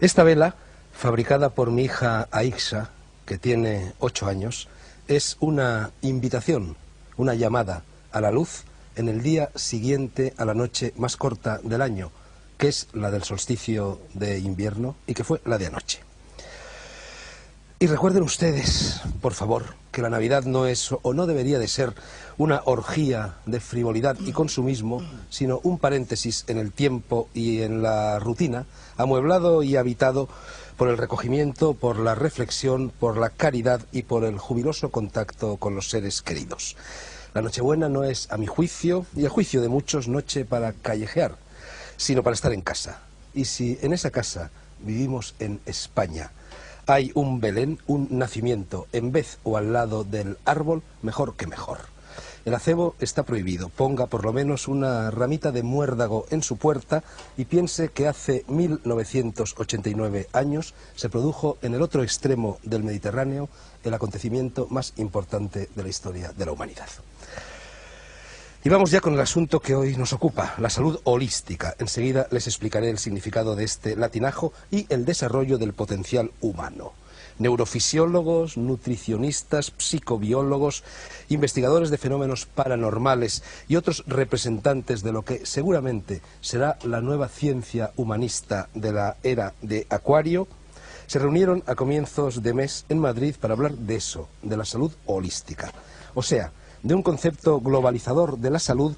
Esta vela, fabricada por mi hija Aixa, que tiene 8 años, es una invitación, una llamada a la luz en el día siguiente a la noche más corta del año, que es la del solsticio de invierno y que fue la de anoche. Y recuerden ustedes, por favor, que la Navidad no es o no debería de ser una orgía de frivolidad y consumismo, sino un paréntesis en el tiempo y en la rutina, amueblado y habitado por el recogimiento, por la reflexión, por la caridad y por el jubiloso contacto con los seres queridos. La Nochebuena no es, a mi juicio, y a juicio de muchos, noche para callejear, sino para estar en casa. Y si en esa casa vivimos en España, hay un Belén, un nacimiento, en vez o al lado del árbol, mejor que mejor. El acebo está prohibido. Ponga por lo menos una ramita de muérdago en su puerta y piense que hace 1989 años se produjo en el otro extremo del Mediterráneo el acontecimiento más importante de la historia de la humanidad. Y vamos ya con el asunto que hoy nos ocupa, la salud holística. Enseguida les explicaré el significado de este latinajo y el desarrollo del potencial humano. Neurofisiólogos, nutricionistas, psicobiólogos, investigadores de fenómenos paranormales y otros representantes de lo que seguramente será la nueva ciencia humanista de la era de Acuario, se reunieron a comienzos de mes en Madrid para hablar de eso, de la salud holística. O sea, de un concepto globalizador de la salud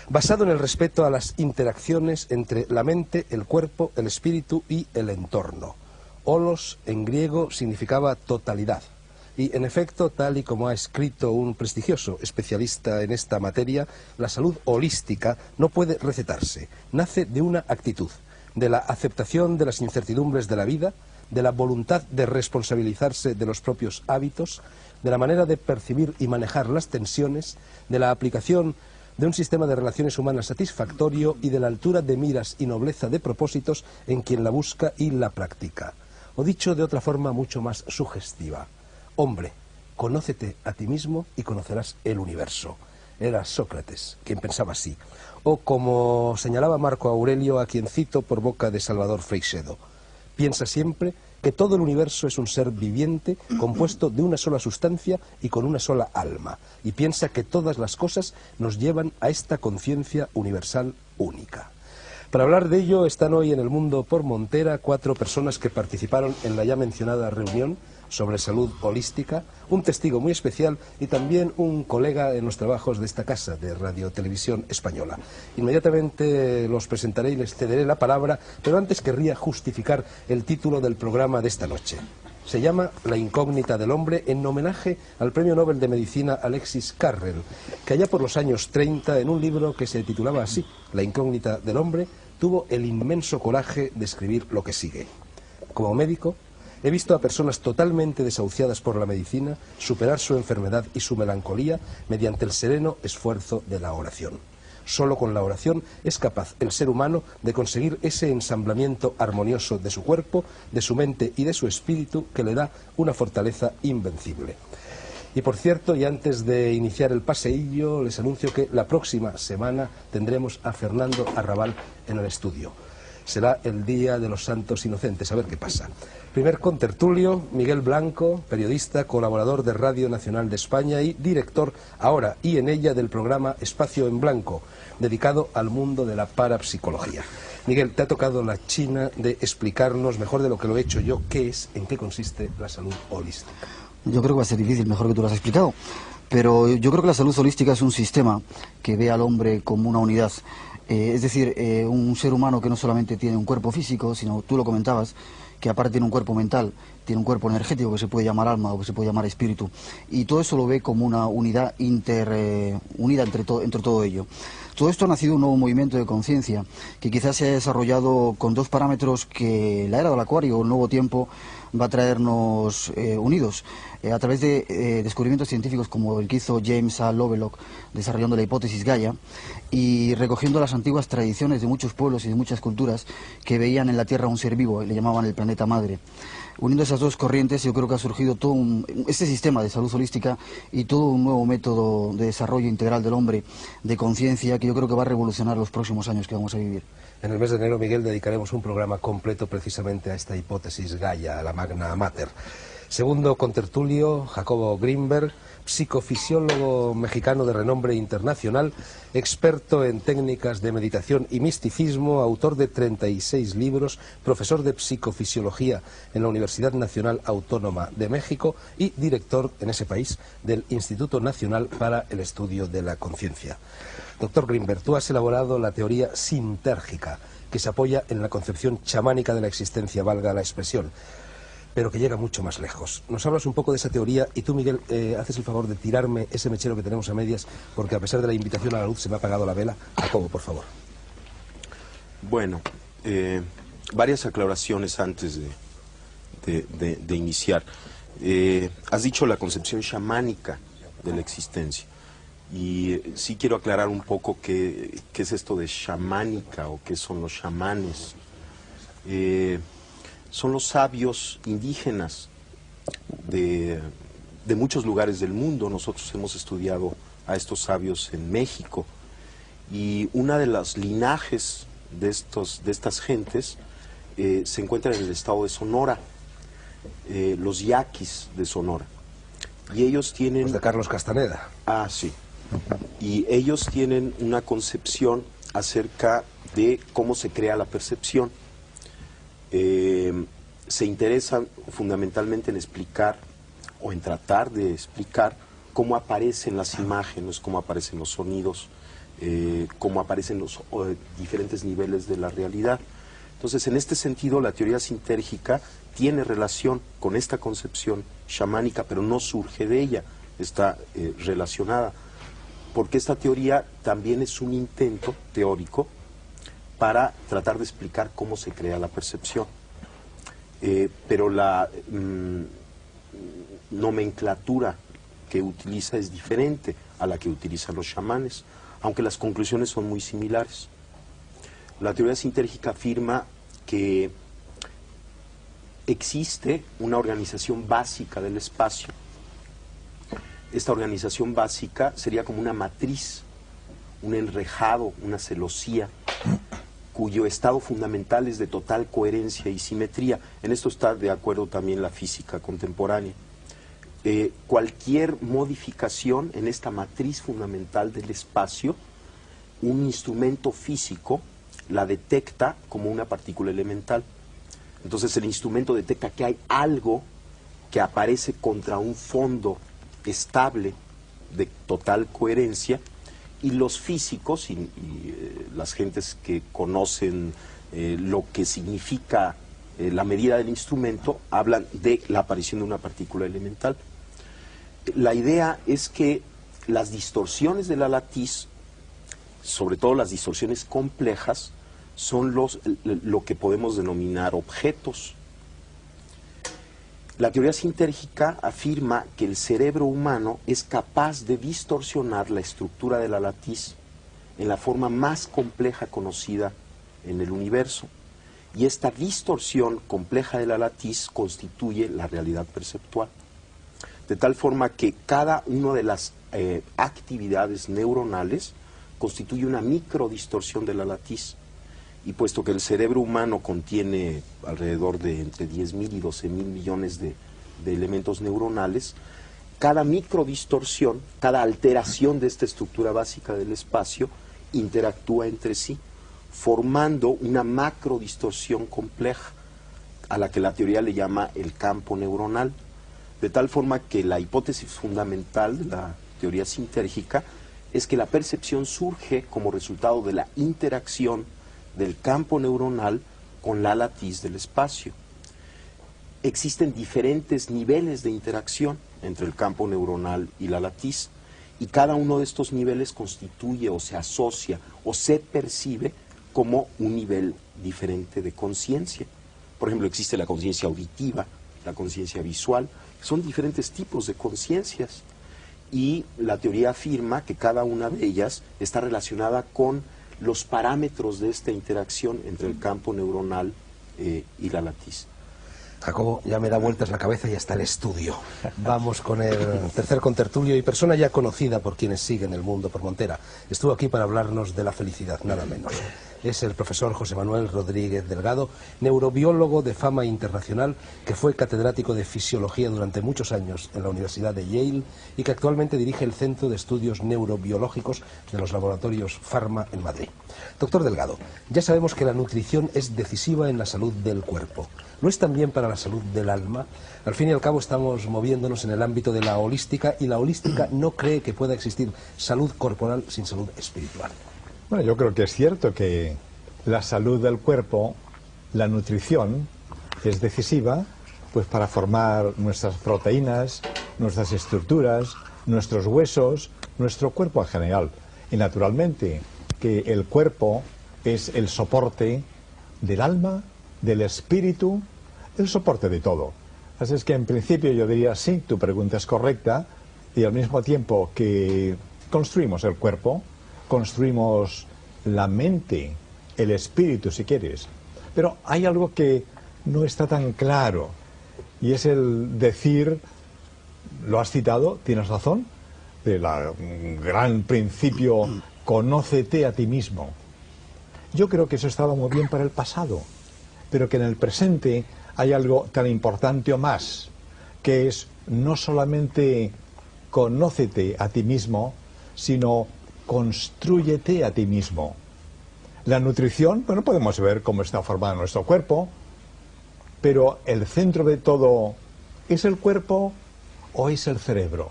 basado en el respeto a las interacciones entre la mente, el cuerpo, el espíritu y el entorno. Holos en griego significaba totalidad. Y en efecto, tal y como ha escrito un prestigioso especialista en esta materia, la salud holística no puede recetarse. Nace de una actitud, de la aceptación de las incertidumbres de la vida, de la voluntad de responsabilizarse de los propios hábitos, de la manera de percibir y manejar las tensiones, de la aplicación de un sistema de relaciones humanas satisfactorio y de la altura de miras y nobleza de propósitos en quien la busca y la practica. O dicho de otra forma mucho más sugestiva: hombre, conócete a ti mismo y conocerás el universo. Era Sócrates quien pensaba así. O como señalaba Marco Aurelio, a quien cito por boca de Salvador Freixedo: piensa siempre que todo el universo es un ser viviente compuesto de una sola sustancia y con una sola alma, y piensa que todas las cosas nos llevan a esta conciencia universal única. Para hablar de ello están hoy en El Mundo por Montera 4 personas que participaron en la ya mencionada reunión sobre salud holística, un testigo muy especial y también un colega en los trabajos de esta casa de Radio Televisión Española. Inmediatamente los presentaré y les cederé la palabra, pero antes querría justificar el título del programa de esta noche. Se llama La incógnita del hombre, en homenaje al premio Nobel de Medicina Alexis Carrel, que allá por los años 30, en un libro que se titulaba así, La incógnita del hombre, tuvo el inmenso coraje de escribir lo que sigue. Como médico, he visto a personas totalmente desahuciadas por la medicina superar su enfermedad y su melancolía mediante el sereno esfuerzo de la oración. Solo con la oración es capaz el ser humano de conseguir ese ensamblamiento armonioso de su cuerpo, de su mente y de su espíritu que le da una fortaleza invencible. Y por cierto, y antes de iniciar el paseillo, les anuncio que la próxima semana tendremos a Fernando Arrabal en el estudio. Será el Día de los Santos Inocentes, a ver qué pasa. Primer contertulio, Miguel Blanco, periodista, colaborador de Radio Nacional de España y director ahora y en ella del programa Espacio en Blanco, dedicado al mundo de la parapsicología. Miguel, te ha tocado la china de explicarnos, mejor de lo que lo he hecho yo, qué es, en qué consiste la salud holística. Yo creo que va a ser difícil, mejor que tú lo has explicado. Pero yo creo que la salud holística es un sistema que ve al hombre como una unidad. Es decir, un ser humano que no solamente tiene un cuerpo físico, sino, tú lo comentabas, que aparte tiene un cuerpo mental, tiene un cuerpo energético que se puede llamar alma o que se puede llamar espíritu. Y todo eso lo ve como una unidad unida entre todo ello. Todo esto ha nacido un nuevo movimiento de conciencia que quizás se ha desarrollado con dos parámetros que la era del Acuario, el nuevo tiempo, va a traernos unidos a través de descubrimientos científicos como el que hizo James A. Lovelock desarrollando la hipótesis Gaia y recogiendo las antiguas tradiciones de muchos pueblos y de muchas culturas que veían en la Tierra un ser vivo y le llamaban el planeta madre. Uniendo esas dos corrientes, yo creo que ha surgido todo este sistema de salud holística y todo un nuevo método de desarrollo integral del hombre, de conciencia, que yo creo que va a revolucionar los próximos años que vamos a vivir. En el mes de enero, Miguel, dedicaremos un programa completo precisamente a esta hipótesis Gaia, a la Magna Mater. Segundo contertulio, Jacobo Grinberg, psicofisiólogo mexicano de renombre internacional, experto en técnicas de meditación y misticismo, autor de 36 libros, profesor de psicofisiología en la Universidad Nacional Autónoma de México y director en ese país del Instituto Nacional para el Estudio de la Conciencia. Doctor Grinberg, tú has elaborado la teoría sintérgica, que se apoya en la concepción chamánica de la existencia, valga la expresión, pero que llega mucho más lejos. Nos hablas un poco de esa teoría y tú, Miguel, haces el favor de tirarme ese mechero que tenemos a medias, porque a pesar de la invitación a la luz se me ha apagado la vela. Jacobo, por favor. Bueno, varias aclaraciones antes de iniciar. Has dicho la concepción chamánica de la existencia. Y sí quiero aclarar un poco qué es esto de chamánica o qué son los chamanes. Son los sabios indígenas de muchos lugares del mundo. Nosotros hemos estudiado a estos sabios en México. Y una de las linajes de estas gentes se encuentra en el estado de Sonora, los yaquis de Sonora. Y ellos tienen... Los de Carlos Castaneda. Ah, sí. Y ellos tienen una concepción acerca de cómo se crea la percepción. Se interesan fundamentalmente en explicar o en tratar de explicar cómo aparecen las imágenes, cómo aparecen los sonidos, cómo aparecen los diferentes niveles de la realidad. Entonces, en este sentido, la teoría sintérgica tiene relación con esta concepción chamánica, pero no surge de ella, está relacionada, porque esta teoría también es un intento teórico para tratar de explicar cómo se crea la percepción. Pero la nomenclatura que utiliza es diferente a la que utilizan los chamanes, aunque las conclusiones son muy similares. La teoría sintérgica afirma que existe una organización básica del espacio. Esta organización básica sería como una matriz, un enrejado, una celosía, cuyo estado fundamental es de total coherencia y simetría. En esto está de acuerdo también la física contemporánea. Cualquier modificación en esta matriz fundamental del espacio, un instrumento físico la detecta como una partícula elemental. Entonces el instrumento detecta que hay algo que aparece contra un fondo estable de total coherencia, y los físicos y las gentes que conocen lo que significa la medida del instrumento hablan de la aparición de una partícula elemental. La idea es que las distorsiones de la latiz, sobre todo las distorsiones complejas, son lo que podemos denominar objetos. La teoría sintérgica afirma que el cerebro humano es capaz de distorsionar la estructura de la latiz en la forma más compleja conocida en el universo. Y esta distorsión compleja de la latiz constituye la realidad perceptual. De tal forma que cada una de las actividades neuronales constituye una microdistorsión de la latiz. Y puesto que el cerebro humano contiene alrededor de entre 10.000 y 12.000 millones de elementos neuronales, cada microdistorsión, cada alteración de esta estructura básica del espacio interactúa entre sí, formando una macrodistorsión compleja, a la que la teoría le llama el campo neuronal. De tal forma que la hipótesis fundamental de la teoría sintérgica es que la percepción surge como resultado de la interacción del campo neuronal con la latiz del espacio. Existen diferentes niveles de interacción entre el campo neuronal y la latiz, y cada uno de estos niveles constituye o se asocia o se percibe como un nivel diferente de conciencia. Por ejemplo, existe la conciencia auditiva, la conciencia visual, son diferentes tipos de conciencias, y la teoría afirma que cada una de ellas está relacionada con los parámetros de esta interacción entre el campo neuronal y la latiz. Jacobo, ya me da vueltas la cabeza y hasta el estudio. Vamos con el tercer contertulio y persona ya conocida por quienes siguen el mundo por Montera. Estuvo aquí para hablarnos de la felicidad, nada menos. Es el profesor José Manuel Rodríguez Delgado, neurobiólogo de fama internacional, que fue catedrático de fisiología durante muchos años en la Universidad de Yale y que actualmente dirige el Centro de Estudios Neurobiológicos de los Laboratorios Pharma en Madrid. Doctor Delgado, ya sabemos que la nutrición es decisiva en la salud del cuerpo. ¿Lo es también para la salud del alma? Al fin y al cabo estamos moviéndonos en el ámbito de la holística y la holística no cree que pueda existir salud corporal sin salud espiritual. Bueno, yo creo que es cierto que la salud del cuerpo, la nutrición, es decisiva pues para formar nuestras proteínas, nuestras estructuras, nuestros huesos, nuestro cuerpo en general. Y naturalmente que el cuerpo es el soporte del alma, del espíritu, el soporte de todo. Así es que en principio yo diría sí, tu pregunta es correcta, y al mismo tiempo que construimos el cuerpo, construimos la mente, el espíritu si quieres. Pero hay algo que no está tan claro, y es el decir, lo has citado, tienes razón, del gran principio, conócete a ti mismo. Yo creo que eso estaba muy bien para el pasado, pero que en el presente hay algo tan importante o más, que es no solamente conócete a ti mismo, sino constrúyete a ti mismo. La nutrición, bueno, podemos ver cómo está formado nuestro cuerpo, pero el centro de todo, ¿es el cuerpo o es el cerebro?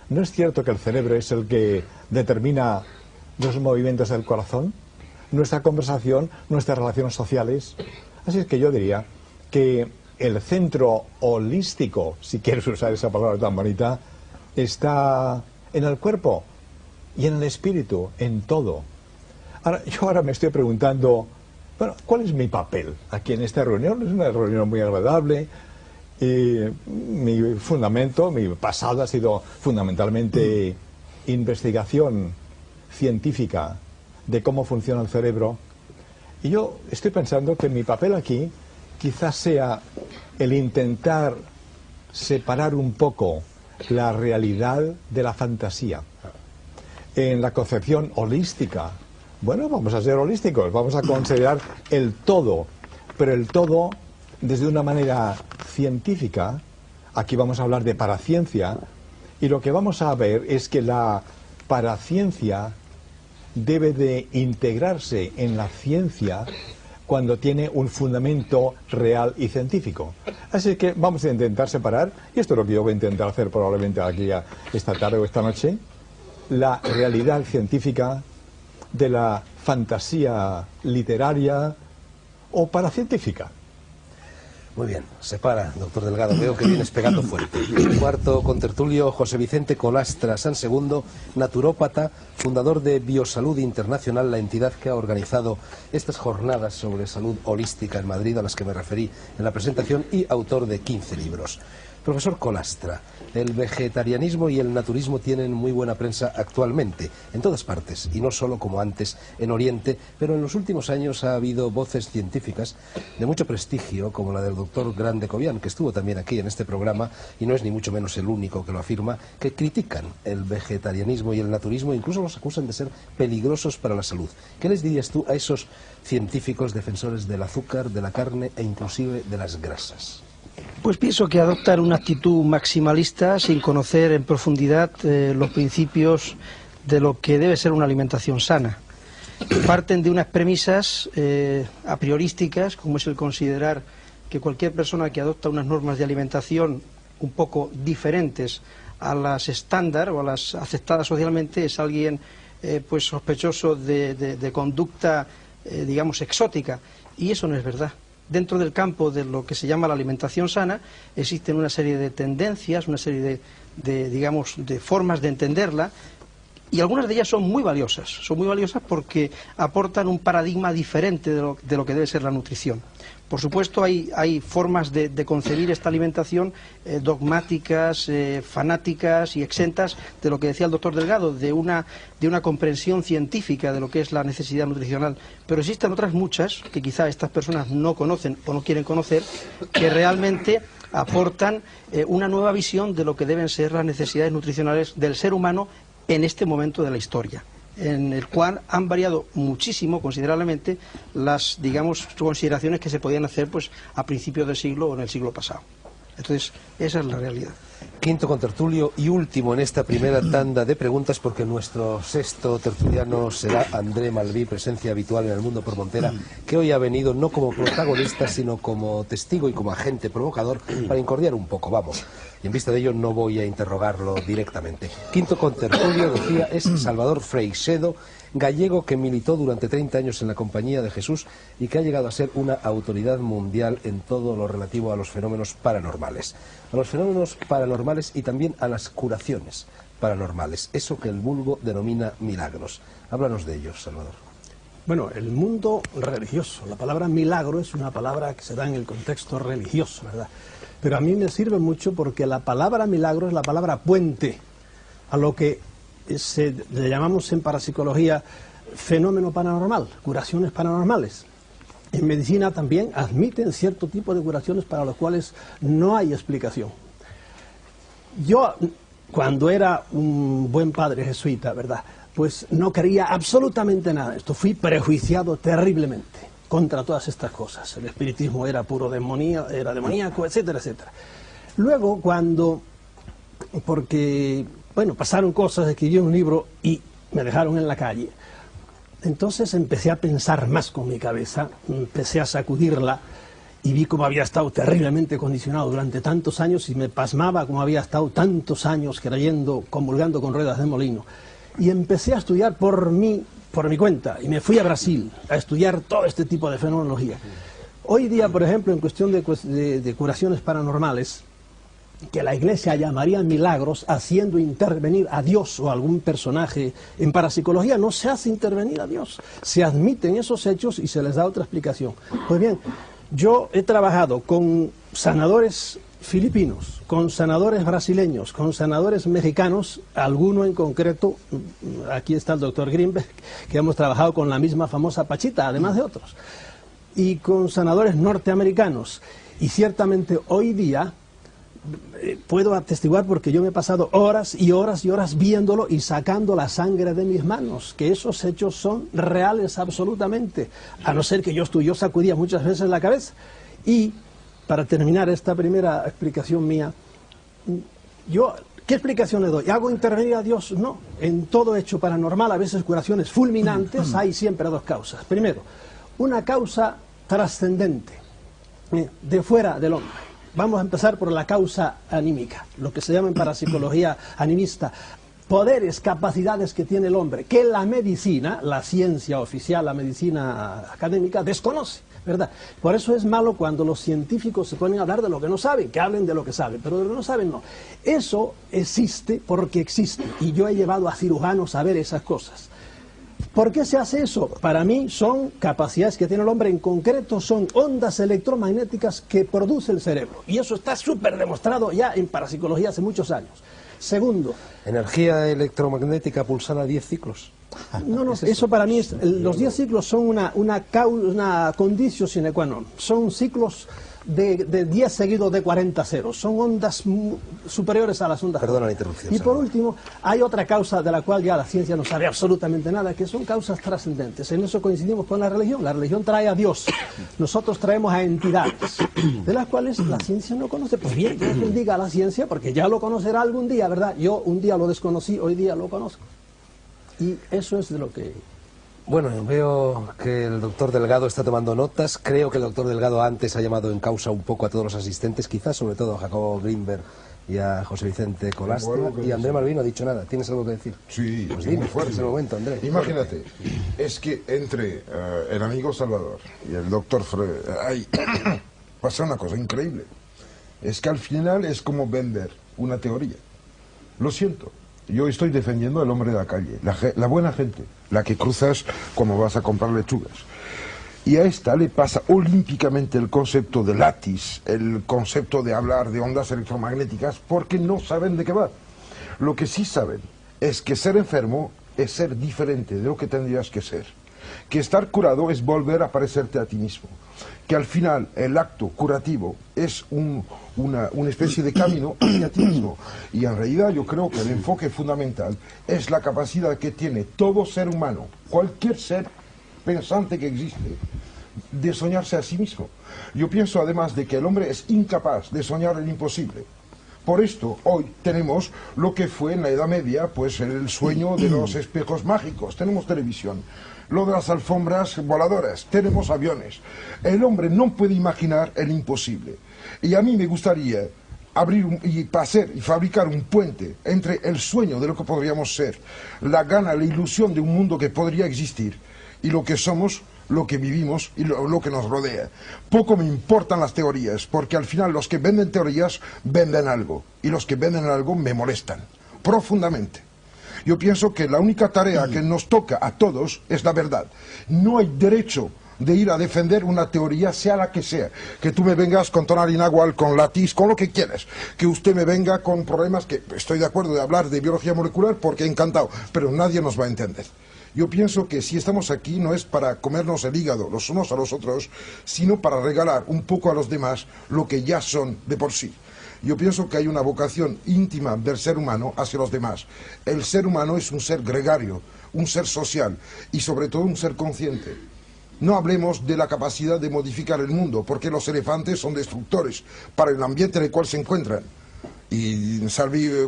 ¿No es cierto que el cerebro es el que determina los movimientos del corazón, nuestra conversación, nuestras relaciones sociales? Así es que yo diría que el centro holístico, si quieres usar esa palabra tan bonita, está en el cuerpo y en el espíritu, en todo. Yo ahora me estoy preguntando, bueno, ¿cuál es mi papel aquí en esta reunión? Es una reunión muy agradable y mi fundamento, mi pasado ha sido fundamentalmente investigación científica de cómo funciona el cerebro. Y yo estoy pensando que mi papel aquí quizás sea el intentar separar un poco la realidad de la fantasía. En la concepción holística, bueno, vamos a ser holísticos, vamos a considerar el todo, pero el todo desde una manera científica. Aquí vamos a hablar de paraciencia, y lo que vamos a ver es que la paraciencia debe de integrarse en la ciencia cuando tiene un fundamento real y científico. Así que vamos a intentar separar, y esto es lo que yo voy a intentar hacer probablemente aquí esta tarde o esta noche, la realidad científica de la fantasía literaria o paracientífica. Muy bien, separa, doctor Delgado, veo que vienes pegando fuerte. El cuarto contertulio, José Vicente Colastra San Segundo, naturópata, fundador de Biosalud Internacional, la entidad que ha organizado estas jornadas sobre salud holística en Madrid, a las que me referí en la presentación, y autor de 15 libros. Profesor Colastra, el vegetarianismo y el naturismo tienen muy buena prensa actualmente, en todas partes, y no solo como antes en Oriente, pero en los últimos años ha habido voces científicas de mucho prestigio, como la del doctor Grande Cobian, que estuvo también aquí en este programa, y no es ni mucho menos el único que lo afirma, que critican el vegetarianismo y el naturismo, incluso los acusan de ser peligrosos para la salud. ¿Qué les dirías tú a esos científicos defensores del azúcar, de la carne e inclusive de las grasas? Pues pienso que adoptan una actitud maximalista sin conocer en profundidad los principios de lo que debe ser una alimentación sana. Parten de unas premisas a priorísticas, como es el considerar que cualquier persona que adopta unas normas de alimentación un poco diferentes a las estándar o a las aceptadas socialmente es alguien pues sospechoso de conducta digamos exótica, y eso no es verdad. Dentro del campo de lo que se llama la alimentación sana existen una serie de tendencias, una serie digamos, de formas de entenderla, y algunas de ellas son muy valiosas porque aportan un paradigma diferente de lo que debe ser la nutrición. Por supuesto, hay formas de concebir esta alimentación dogmáticas, fanáticas y exentas de lo que decía el doctor Delgado, de una comprensión científica de lo que es la necesidad nutricional. Pero existen otras muchas que quizá estas personas no conocen o no quieren conocer, que realmente aportan una nueva visión de lo que deben ser las necesidades nutricionales del ser humano en este momento de la historia, en el cual han variado muchísimo, considerablemente, las, digamos, consideraciones que se podían hacer pues a principios del siglo o en el siglo pasado. Entonces, esa es la realidad. Quinto contertulio y último en esta primera tanda de preguntas, porque nuestro sexto tertuliano será André Malví, presencia habitual en El Mundo por Montera, que hoy ha venido no como protagonista, sino como testigo y como agente provocador para incordiar un poco, vamos. Y en vista de ello no voy a interrogarlo directamente. Quinto contertulio, decía, es Salvador Freixedo, gallego que militó durante 30 años en la Compañía de Jesús y que ha llegado a ser una autoridad mundial en todo lo relativo a los fenómenos paranormales. A los fenómenos paranormales y también a las curaciones paranormales, eso que el vulgo denomina milagros. Háblanos de ellos, Salvador. Bueno, el mundo religioso, la palabra milagro es una palabra que se da en el contexto religioso, ¿verdad? Pero a mí me sirve mucho porque la palabra milagro es la palabra puente a lo que le llamamos en parapsicología fenómeno paranormal, curaciones paranormales. En medicina también admiten cierto tipo de curaciones para los cuales no hay explicación. Yo, cuando era un buen padre jesuita, ¿verdad?, pues no creía absolutamente nada de esto. Fui prejuiciado terriblemente contra todas estas cosas. El espiritismo era puro demonía, era demoníaco, etcétera, etcétera. Luego, porque pasaron cosas, escribí un libro y me dejaron en la calle. Entonces empecé a pensar más con mi cabeza, empecé a sacudirla y vi cómo había estado terriblemente condicionado durante tantos años y me pasmaba cómo había estado tantos años creyendo, comulgando con ruedas de molino. Y empecé a estudiar por mi cuenta y me fui a Brasil a estudiar todo este tipo de fenomenología. Hoy día, por ejemplo, en cuestión de curaciones paranormales, que la Iglesia llamaría milagros, haciendo intervenir a Dios o algún personaje, en parapsicología no se hace intervenir a Dios, se admiten esos hechos y se les da otra explicación. Pues bien, yo he trabajado con sanadores filipinos, con sanadores brasileños, con sanadores mexicanos, alguno en concreto, aquí está el doctor Greenberg, que hemos trabajado con la misma famosa Pachita, además de otros, y con sanadores norteamericanos, y ciertamente hoy día puedo atestiguar, porque yo me he pasado horas y horas y horas viéndolo y sacando la sangre de mis manos, que esos hechos son reales absolutamente, a no ser que yo sacudía muchas veces la cabeza. Y para terminar esta primera explicación mía, ¿qué explicación le doy? ¿Hago intervenir a Dios? No. En todo hecho paranormal, a veces curaciones fulminantes, hay siempre dos causas. Primero, una causa trascendente, de fuera del hombre. Vamos a empezar por la causa anímica, lo que se llama en parapsicología animista, poderes, capacidades que tiene el hombre, que la medicina, la ciencia oficial, la medicina académica, desconoce, ¿verdad? Por eso es malo cuando los científicos se ponen a hablar de lo que no saben, que hablen de lo que saben, pero de lo que no saben no. Eso existe porque existe, y yo he llevado a cirujanos a ver esas cosas. ¿Por qué se hace eso? Para mí son capacidades que tiene el hombre, en concreto son ondas electromagnéticas que produce el cerebro. Y eso está súper demostrado ya en parapsicología hace muchos años. Segundo. ¿Energía electromagnética pulsada a 10 ciclos? No, eso para mí es... Los 10 ciclos son una condicio sine qua non. Son ciclos de 10 seguidos de 40 ceros. Son ondas superiores a las ondas. Perdona la interrupción. Y por último, hay otra causa de la cual ya la ciencia no sabe absolutamente nada, que son causas trascendentes. En eso coincidimos con la religión. La religión trae a Dios. Nosotros traemos a entidades, de las cuales la ciencia no conoce. Pues bien, Dios bendiga a la ciencia, porque ya lo conocerá algún día, ¿verdad? Yo un día lo desconocí, hoy día lo conozco. Y eso es de lo que... Bueno, veo que el doctor Delgado está tomando notas. Creo que el doctor Delgado antes ha llamado en causa un poco a todos los asistentes, quizás sobre todo a Jacobo Greenberg y a José Vicente Colástica. Y André Malví no ha dicho nada. ¿Tienes algo que decir? Sí, pues dime, fuerte. Es el momento, André. Imagínate, es que entre el amigo Salvador y el doctor Freud pasa una cosa increíble. Es que al final es como vender una teoría. Lo siento, Yo estoy defendiendo al hombre de la calle, la buena gente, la que cruzas como vas a comprar lechugas. Y a esta le pasa olímpicamente el concepto de látiz, el concepto de hablar de ondas electromagnéticas, porque no saben de qué va. Lo que sí saben es que ser enfermo es ser diferente de lo que tendrías que ser. Que estar curado es volver a parecerte a ti mismo. Que al final el acto curativo es una especie de camino hacia ti mismo. Y en realidad yo creo que el enfoque fundamental es la capacidad que tiene todo ser humano, cualquier ser pensante que existe, de soñarse a sí mismo. Yo pienso además de que el hombre es incapaz de soñar el imposible. Por esto, hoy tenemos lo que fue en la Edad Media, pues el sueño de los espejos mágicos. Tenemos televisión, lo de las alfombras voladoras, tenemos aviones. El hombre no puede imaginar el imposible. Y a mí me gustaría abrir y fabricar un puente entre el sueño de lo que podríamos ser, la gana, la ilusión de un mundo que podría existir, y lo que somos, lo que vivimos y lo que nos rodea. Poco me importan las teorías, porque al final los que venden teorías venden algo, y los que venden algo me molestan profundamente. Yo pienso que la única tarea que nos toca a todos es la verdad. No hay derecho de ir a defender una teoría, sea la que sea. Que tú me vengas con tonal inagual, con latiz, con lo que quieras. Que usted me venga con problemas que estoy de acuerdo de hablar de biología molecular porque encantado, pero nadie nos va a entender. Yo pienso que si estamos aquí no es para comernos el hígado los unos a los otros, sino para regalar un poco a los demás lo que ya son de por sí. Yo pienso que hay una vocación íntima del ser humano hacia los demás. El ser humano es un ser gregario, un ser social y sobre todo un ser consciente. No hablemos de la capacidad de modificar el mundo, porque los elefantes son destructores para el ambiente en el cual se encuentran. Y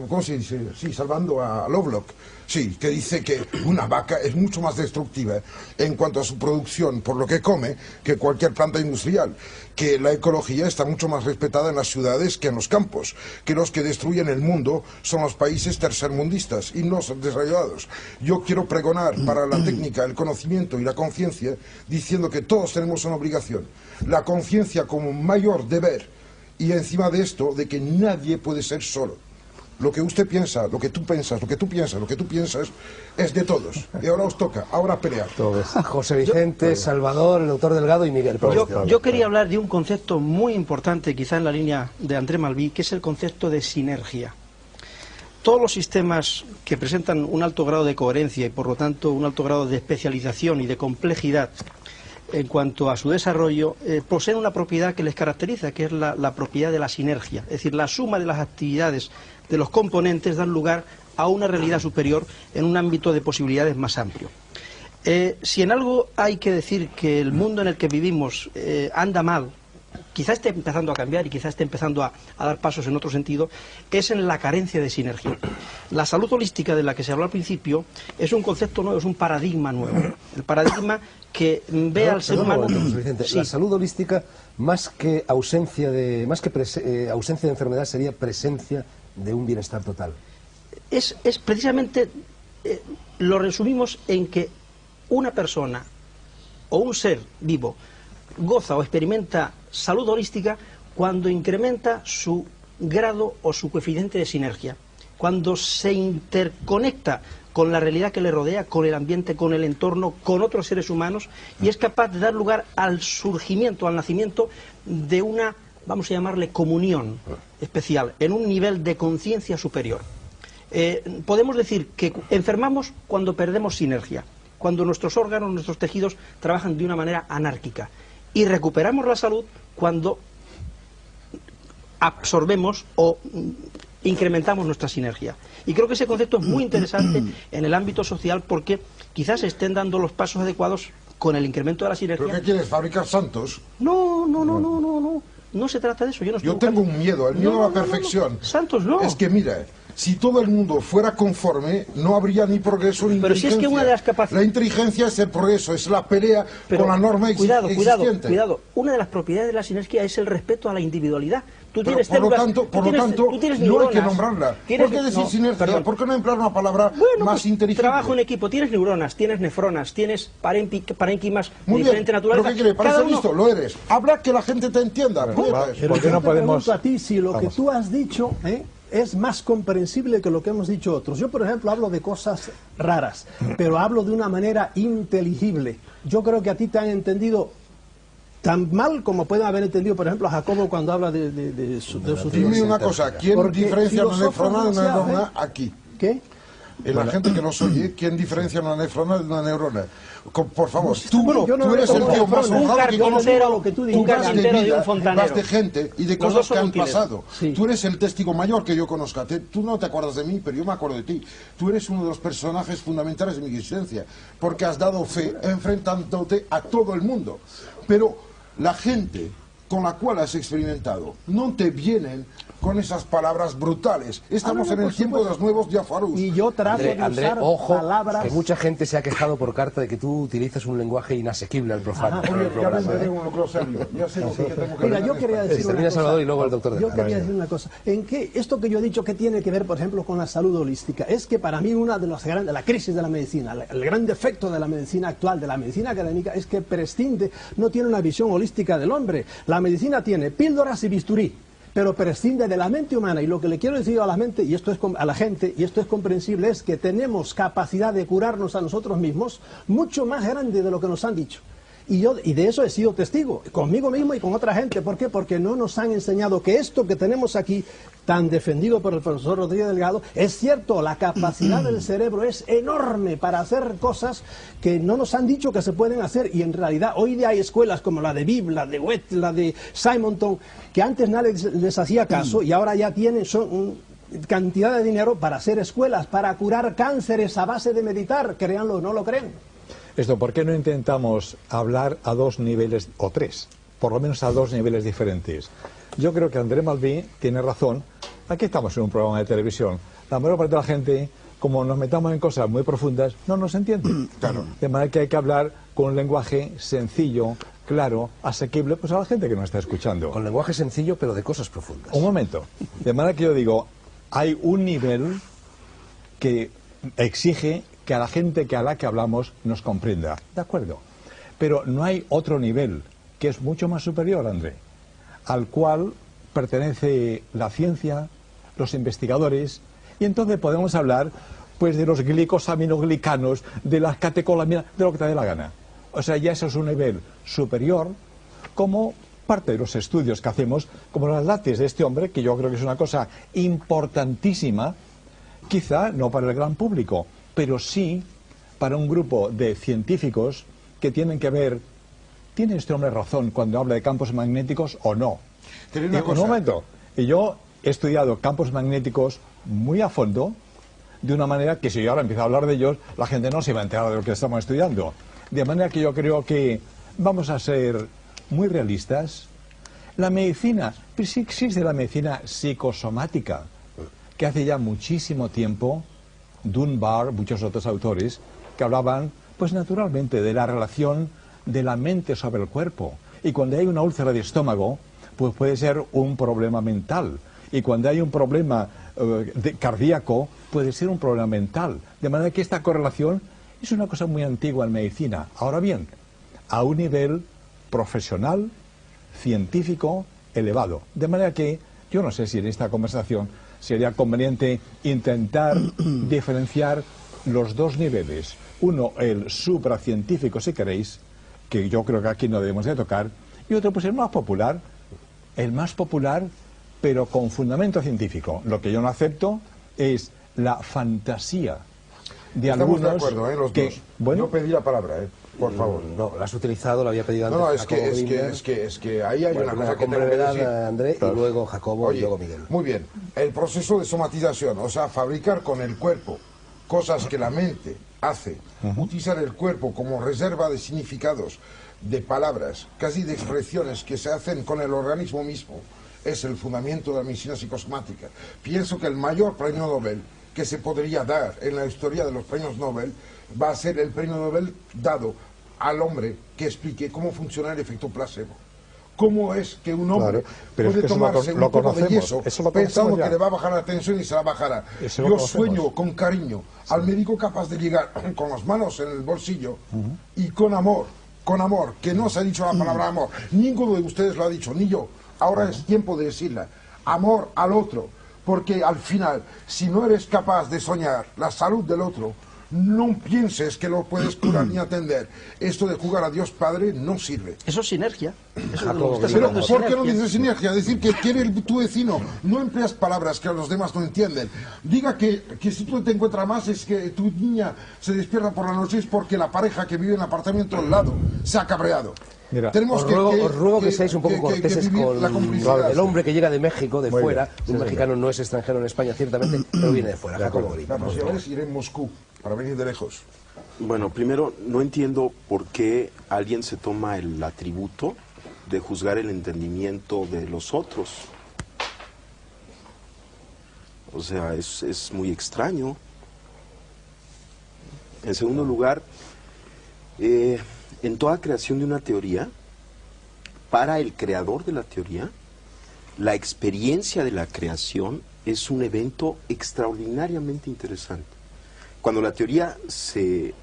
¿cómo se dice? Sí, salvando a Lovelock, sí, que dice que una vaca es mucho más destructiva en cuanto a su producción por lo que come que cualquier planta industrial, que la ecología está mucho más respetada en las ciudades que en los campos, que los que destruyen el mundo son los países tercermundistas y no desarrollados. Yo quiero pregonar para la técnica, el conocimiento y la conciencia, diciendo que todos tenemos una obligación, la conciencia como mayor deber. Y encima de esto, de que nadie puede ser solo. Lo que usted piensa, lo que tú piensas, lo que tú piensas, lo que tú piensas, es de todos. Y ahora os toca, ahora pelear. José Vicente, Salvador, el doctor Delgado y Miguel. Yo quería hablar de un concepto muy importante, quizá en la línea de André Malví, que es el concepto de sinergia. Todos los sistemas que presentan un alto grado de coherencia y por lo tanto un alto grado de especialización y de complejidad en cuanto a su desarrollo, poseen una propiedad que les caracteriza, que es la propiedad de la sinergia. Es decir, la suma de las actividades de los componentes dan lugar a una realidad superior en un ámbito de posibilidades más amplio. Si en algo hay que decir que el mundo en el que vivimos anda mal, quizá esté empezando a cambiar y quizá esté empezando a dar pasos en otro sentido, es en la carencia de sinergia. La salud holística de la que se habló al principio es un concepto nuevo, es un paradigma nuevo. El paradigma que ve al ser humano... Sí. La salud holística, más que ausencia de enfermedad, sería presencia de un bienestar total. Es precisamente, lo resumimos en que una persona o un ser vivo goza o experimenta salud holística cuando incrementa su grado o su coeficiente de sinergia, cuando se interconecta con la realidad que le rodea, con el ambiente, con el entorno, con otros seres humanos, y es capaz de dar lugar al surgimiento, al nacimiento de una, vamos a llamarle, comunión especial, en un nivel de conciencia superior. Podemos decir que enfermamos cuando perdemos sinergia, cuando nuestros órganos, nuestros tejidos trabajan de una manera anárquica, y recuperamos la salud cuando absorbemos o incrementamos nuestra sinergia. Y creo que ese concepto es muy interesante en el ámbito social porque quizás se estén dando los pasos adecuados con el incremento de la sinergia. ¿Pero qué quieres, fabricar santos? No. No se trata de eso. Yo tengo un miedo, el miedo a la perfección. Santos no. Es que mira, si todo el mundo fuera conforme, no habría ni progreso ni inteligencia. Pero si es que una de las capacidades... La inteligencia es el progreso, es la pelea con la norma existente. Cuidado. Una de las propiedades de la sinergia es el respeto a la individualidad. Tú tienes por lo tanto, no hay que nombrarla. ¿Por qué decir sinergia? ¿Por qué no emplear una palabra más inteligente? Trabajo en equipo. Tienes neuronas, tienes nefronas, tienes parénquimas de diferente naturaleza. ¿Pero qué quiere? ¿Parece listo? Lo eres. Habla que la gente te entienda. ¿Por qué no podemos...? Te pregunto a ti si lo que tú has dicho es más comprensible que lo que hemos dicho otros. Yo, por ejemplo, hablo de cosas raras, pero hablo de una manera inteligible. Yo creo que a ti te han entendido tan mal como pueden haber entendido, por ejemplo, a Jacobo cuando habla de su Dime una cosa, ¿quién Porque diferencia una nefrona de una demasiado, neurona aquí? ¿Qué? En la gente que nos oye, ¿quién diferencia una nefrona de una neurona? Por favor, yo no tú eres el como tío más nefrona, honrado que conozco. lo que tú Tú digas. vas de carpintero y vida, un fontanero. vas de gente y de Los cosas dos que son han útiles. pasado. Sí. Tú eres el testigo mayor que yo conozca. Tú no te acuerdas de mí, pero yo me acuerdo de ti. Tú eres uno de los personajes fundamentales de mi existencia, porque has dado fe enfrentándote a todo el mundo. Pero la gente con la cual has experimentado no te vienen con esas palabras brutales. Estamos en el tiempo de los nuevos diafarús. Y yo trato de André, usar ojo, palabras... que mucha gente se ha quejado por carta de que tú utilizas un lenguaje inasequible al profano en el Ya programa. venderé un glosario. Ya sé lo que tengo que Mira, leer yo en quería español. decir una Termina cosa. Salvador y luego el doctor de Yo Jaime. quería decir una cosa. ¿En qué esto que yo he dicho que tiene que ver, por ejemplo, con la salud holística? Es que para mí una de las grandes, la crisis de la medicina, el gran defecto de la medicina actual, de la medicina académica, es que prescinde, no tiene una visión holística del hombre. La medicina tiene píldoras y bisturí, pero prescinde de la mente humana. Y lo que le quiero decir a la mente, y esto es a la gente, y esto es comprensible, es que tenemos capacidad de curarnos a nosotros mismos mucho más grande de lo que nos han dicho. Y de eso he sido testigo, conmigo mismo y con otra gente. ¿Por qué? Porque no nos han enseñado que esto que tenemos aquí, tan defendido por el profesor Rodríguez Delgado, es cierto, la capacidad del cerebro es enorme para hacer cosas que no nos han dicho que se pueden hacer. Y en realidad hoy día hay escuelas como la de Bibb, la de Wett, la de Simonton, que antes nadie les hacía caso y ahora ya tienen cantidad de dinero para hacer escuelas, para curar cánceres a base de meditar, créanlo o no lo creen. Esto, ¿por qué no intentamos hablar a dos niveles, o tres, por lo menos a dos niveles diferentes? Yo creo que André Malví tiene razón. Aquí estamos en un programa de televisión. La mayor parte de la gente, como nos metamos en cosas muy profundas, no nos entiende. Claro. De manera que hay que hablar con un lenguaje sencillo, claro, asequible, pues a la gente que nos está escuchando. Con lenguaje sencillo, pero de cosas profundas. Un momento. De manera que yo digo, hay un nivel que exige que a la gente a la que hablamos nos comprenda. De acuerdo. Pero no hay otro nivel que es mucho más superior, André, al cual pertenece la ciencia, los investigadores, y entonces podemos hablar pues de los glicosaminoglicanos, de las catecolaminas, de lo que te dé la gana. O sea, ya eso es un nivel superior, como parte de los estudios que hacemos, como las látex de este hombre, que yo creo que es una cosa importantísima, quizá no para el gran público, pero sí para un grupo de científicos que tienen que ver, ¿tiene este hombre razón cuando habla de campos magnéticos o no? Un momento, y yo he estudiado campos magnéticos muy a fondo, de una manera que si yo ahora empiezo a hablar de ellos, la gente no se va a enterar de lo que estamos estudiando. De manera que yo creo que vamos a ser muy realistas. La medicina, pues sí existe la medicina psicosomática, que hace ya muchísimo tiempo Dunbar, muchos otros autores, que hablaban, pues naturalmente, de la relación de la mente sobre el cuerpo. Y cuando hay una úlcera de estómago, pues puede ser un problema mental. Y cuando hay un problema cardíaco, puede ser un problema mental. De manera que esta correlación es una cosa muy antigua en medicina. Ahora bien, a un nivel profesional, científico, elevado. De manera que yo no sé si en esta conversación sería conveniente intentar diferenciar los dos niveles. Uno, el supracientífico, si queréis, que yo creo que aquí no debemos de tocar, y otro, pues el más popular, pero con fundamento científico. Lo que yo no acepto es la fantasía de Estamos algunos de acuerdo, los que, dos. bueno, Yo pedí la palabra, por favor. No, la has utilizado, lo había pedido antes. No, Jacobo es que ahí hay Bueno, una cosa que con tengo que brevedad, decir. André, y luego Jacobo Oye, y luego Miguel. muy bien. El proceso de somatización, o sea, fabricar con el cuerpo cosas que la mente hace, utilizar el cuerpo como reserva de significados, de palabras, casi de expresiones que se hacen con el organismo mismo, es el fundamento de la medicina psicosomática. Pienso que el mayor premio Nobel que se podría dar en la historia de los premios Nobel va a ser el premio Nobel dado al hombre que explique cómo funciona el efecto placebo. ¿Cómo es que un hombre pero puede es que tomarse lo un poco de conocemos, yeso eso lo pensando conocemos ya. que le va a bajar la tensión y se la bajará? Eso lo Yo conocemos. sueño con cariño al médico capaz de llegar con las manos en el bolsillo y con amor, que no se ha dicho la palabra amor. Ninguno de ustedes lo ha dicho, ni yo. Ahora es tiempo de decirla. Amor al otro. Porque al final, si no eres capaz de soñar la salud del otro, no pienses que lo puedes curar ni atender. Esto de jugar a Dios Padre no sirve. Eso es sinergia. Eso de lo que estás Pero hablando es ¿por qué no sinergia. dices sinergia? Decir que quiere tu vecino. No empleas palabras que los demás no entienden. Diga que si tú te encuentras más es que tu niña se despierta por la noche es porque la pareja que vive en el apartamento al lado se ha cabreado. Mira, Tenemos Os ruego que seáis un poco corteses vivir la con complicidad. el hombre que llega de México, de Muy fuera. bien, Un mexicano no es extranjero en España, ciertamente, pero viene de fuera. Jacobo Green. La próxima vez iré en Moscú para venir de lejos. Bueno, primero, no entiendo por qué alguien se toma el atributo de juzgar el entendimiento de los otros. O sea, es muy extraño. En segundo lugar, en toda creación de una teoría, para el creador de la teoría, la experiencia de la creación es un evento extraordinariamente interesante. Cuando la teoría se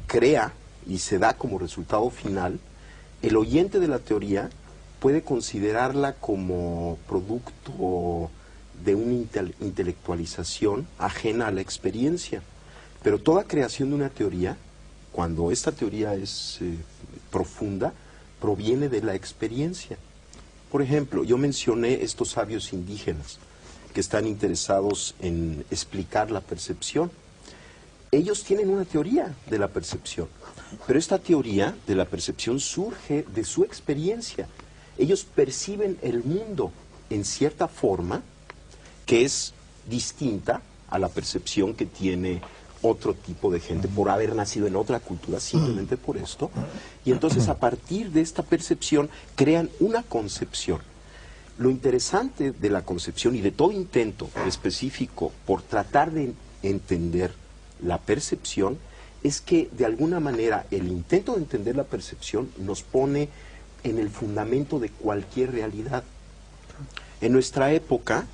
crea y se da como resultado final, el oyente de la teoría puede considerarla como producto de una intelectualización ajena a la experiencia. Pero toda creación de una teoría, cuando esta teoría es profunda, proviene de la experiencia. Por ejemplo, yo mencioné estos sabios indígenas que están interesados en explicar la percepción. Ellos tienen una teoría de la percepción, pero esta teoría de la percepción surge de su experiencia. Ellos perciben el mundo en cierta forma que es distinta a la percepción que tiene otro tipo de gente por haber nacido en otra cultura, simplemente por esto. Y entonces a partir de esta percepción crean una concepción. Lo interesante de la concepción y de todo intento específico por tratar de entender la percepción es que de alguna manera el intento de entender la percepción nos pone en el fundamento de cualquier realidad. En nuestra época,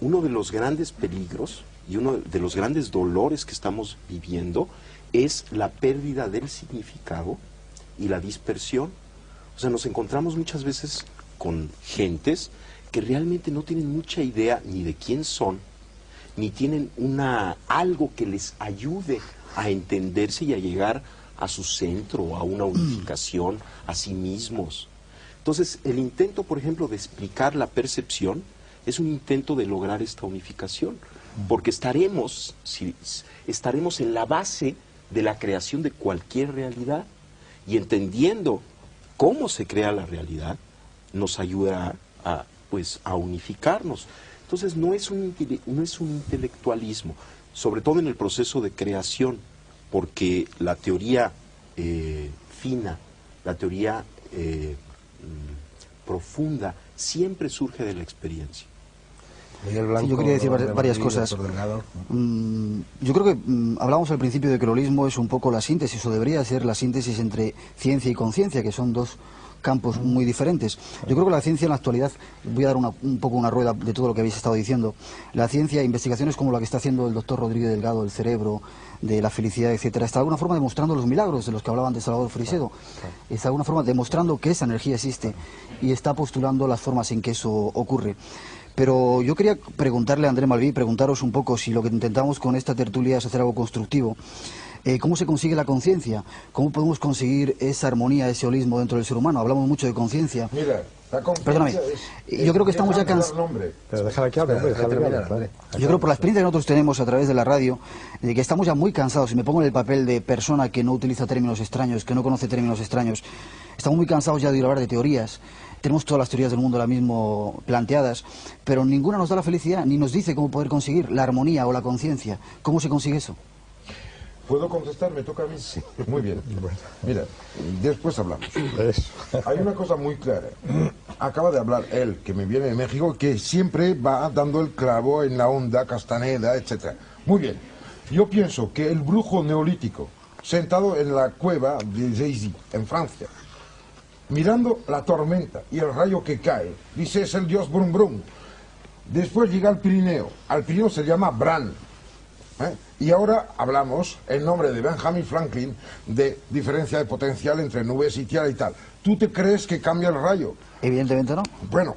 uno de los grandes peligros y uno de los grandes dolores que estamos viviendo es la pérdida del significado y la dispersión. O sea, nos encontramos muchas veces con gentes que realmente no tienen mucha idea ni de quién son, ni tienen algo que les ayude a entenderse y a llegar a su centro, a una unificación, a sí mismos. Entonces, el intento, por ejemplo, de explicar la percepción es un intento de lograr esta unificación, porque estaremos en la base de la creación de cualquier realidad, y entendiendo cómo se crea la realidad, nos ayuda a unificarnos. Entonces no es un intelectualismo, sobre todo en el proceso de creación, porque la teoría fina, la teoría profunda, siempre surge de la experiencia. Miguel Blanco, Sí, yo quería decir varias cosas. Yo creo que hablábamos al principio de que el holismo es un poco la síntesis, o debería ser la síntesis entre ciencia y conciencia, que son dos campos muy diferentes. Yo creo que la ciencia en la actualidad, voy a dar un poco una rueda de todo lo que habéis estado diciendo, la ciencia, investigaciones como la que está haciendo el doctor Rodríguez Delgado, del cerebro, de la felicidad, etcétera, está de alguna forma demostrando los milagros de los que hablaban de Salvador Frisedo, está de alguna forma demostrando que esa energía existe y está postulando las formas en que eso ocurre. Pero yo quería preguntarle a André Malví, preguntaros un poco si lo que intentamos con esta tertulia es hacer algo constructivo. ¿Cómo se consigue la conciencia? ¿Cómo podemos conseguir esa armonía, ese holismo dentro del ser humano? Hablamos mucho de conciencia. Mira, la conciencia Perdóname, yo creo que estamos ya cansados. Pero déjala que hable, hombre, déjala que hable, vale. Yo creo por la experiencia que nosotros tenemos a través de la radio, de que estamos ya muy cansados, y me pongo en el papel de persona que no utiliza términos extraños, que no conoce términos extraños, estamos muy cansados ya de hablar de teorías. Tenemos todas las teorías del mundo ahora mismo planteadas, pero ninguna nos da la felicidad, ni nos dice cómo poder conseguir la armonía o la conciencia. ¿Cómo se consigue eso? ¿Puedo contestar? ¿Me toca a mí? Sí. Muy bien. Mira, después hablamos. Eso. Hay una cosa muy clara. Acaba de hablar él, que me viene de México, que siempre va dando el clavo en la onda, Castaneda, etc. Muy bien. Yo pienso que el brujo neolítico, sentado en la cueva de Jay-Z, en Francia, mirando la tormenta y el rayo que cae, dice, es el dios Brum Brum. Después llega al Pirineo se llama Bran. Y ahora hablamos, en nombre de Benjamin Franklin, de diferencia de potencial entre nubes y tierra y tal. ¿Tú te crees que cambia el rayo? Evidentemente no. Bueno,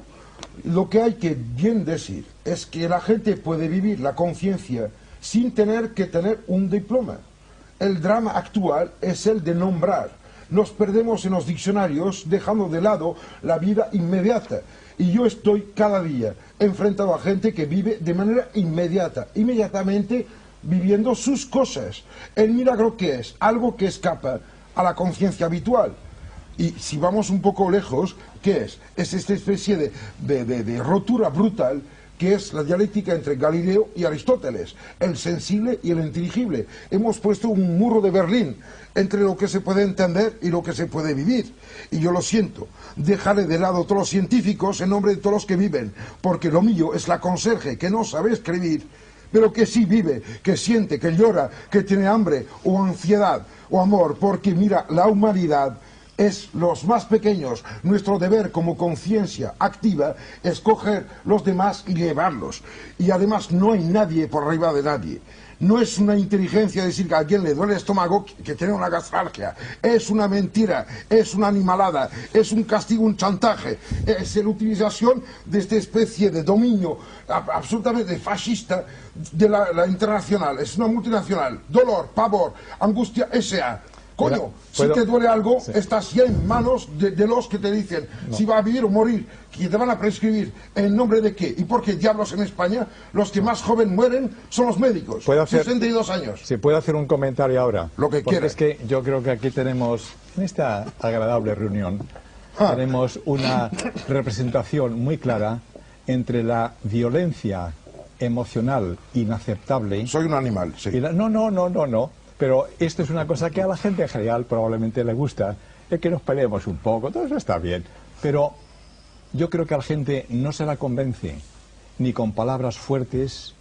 Lo que hay que bien decir es que la gente puede vivir la conciencia sin tener que tener un diploma. El drama actual es el de nombrar. Nos perdemos en los diccionarios dejando de lado la vida inmediata. Y yo estoy cada día enfrentado a gente que vive de manera inmediata, inmediatamente viviendo sus cosas. El milagro, ¿qué es? Algo que escapa a la conciencia habitual. Y si vamos un poco lejos, ¿qué es? Es esta especie de rotura brutal que es la dialéctica entre Galileo y Aristóteles, el sensible y el inteligible. Hemos puesto un muro de Berlín entre lo que se puede entender y lo que se puede vivir. Y yo lo siento, dejaré de lado todos los científicos en nombre de todos los que viven, porque lo mío es la conserje que no sabe escribir, pero que sí vive, que siente, que llora, que tiene hambre o ansiedad o amor, porque mira, la humanidad es los más pequeños. Nuestro deber como conciencia activa es coger los demás y llevarlos. Y además no hay nadie por arriba de nadie. No es una inteligencia decir que a alguien le duele el estómago que tiene una gastralgia. Es una mentira, es una animalada, es un castigo, un chantaje. Es la utilización de esta especie de dominio absolutamente fascista de la internacional. Es una multinacional. Dolor, pavor, angustia, S.A. Coño, si te duele algo, sí, estás ya en manos de los que te dicen si va a vivir o morir, que te van a prescribir en nombre de qué. ¿Y por qué diablos en España los que más joven mueren son los médicos? 62 años. Si puedo hacer un comentario ahora. Lo que quieras. Es que yo creo que aquí tenemos, en esta agradable reunión, tenemos una representación muy clara entre la violencia emocional inaceptable. Soy un animal, sí. Y no. Pero esto es una cosa que a la gente en general probablemente le gusta, es que nos peleemos un poco, todo eso está bien. Pero yo creo que a la gente no se la convence ni con palabras fuertes,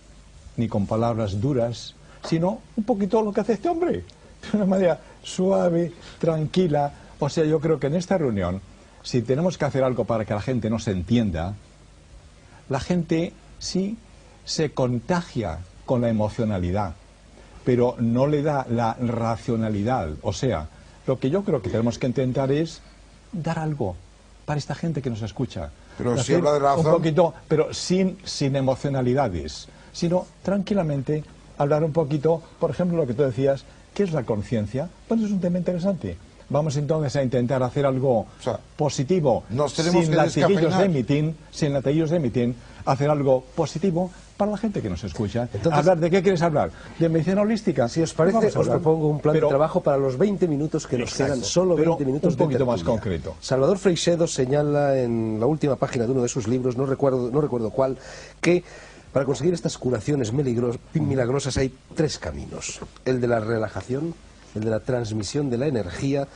ni con palabras duras, sino un poquito lo que hace este hombre, de una manera suave, tranquila. O sea, yo creo que en esta reunión, si tenemos que hacer algo para que la gente no se entienda, la gente sí se contagia con la emocionalidad, pero no le da la racionalidad. O sea, lo que yo creo que tenemos que intentar es dar algo para esta gente que nos escucha. Pero si habla de razón... Un poquito, pero sin emocionalidades, sino tranquilamente hablar un poquito, por ejemplo, lo que tú decías, ¿qué es la conciencia? Pues es un tema interesante. Vamos entonces a intentar hacer algo positivo, sin latiguillos de mitin, hacer algo positivo para la gente que nos escucha. Entonces, ¿hablar de qué quieres hablar? ¿De medicina holística? Si os parece, os propongo un plan de trabajo para los 20 minutos que nos quedan, solo 20 minutos un poquito más concreto. Salvador Freixedo señala en la última página de uno de sus libros, no recuerdo cuál, que para conseguir estas curaciones milagrosas hay 3 caminos: el de la relajación, el de la transmisión de la energía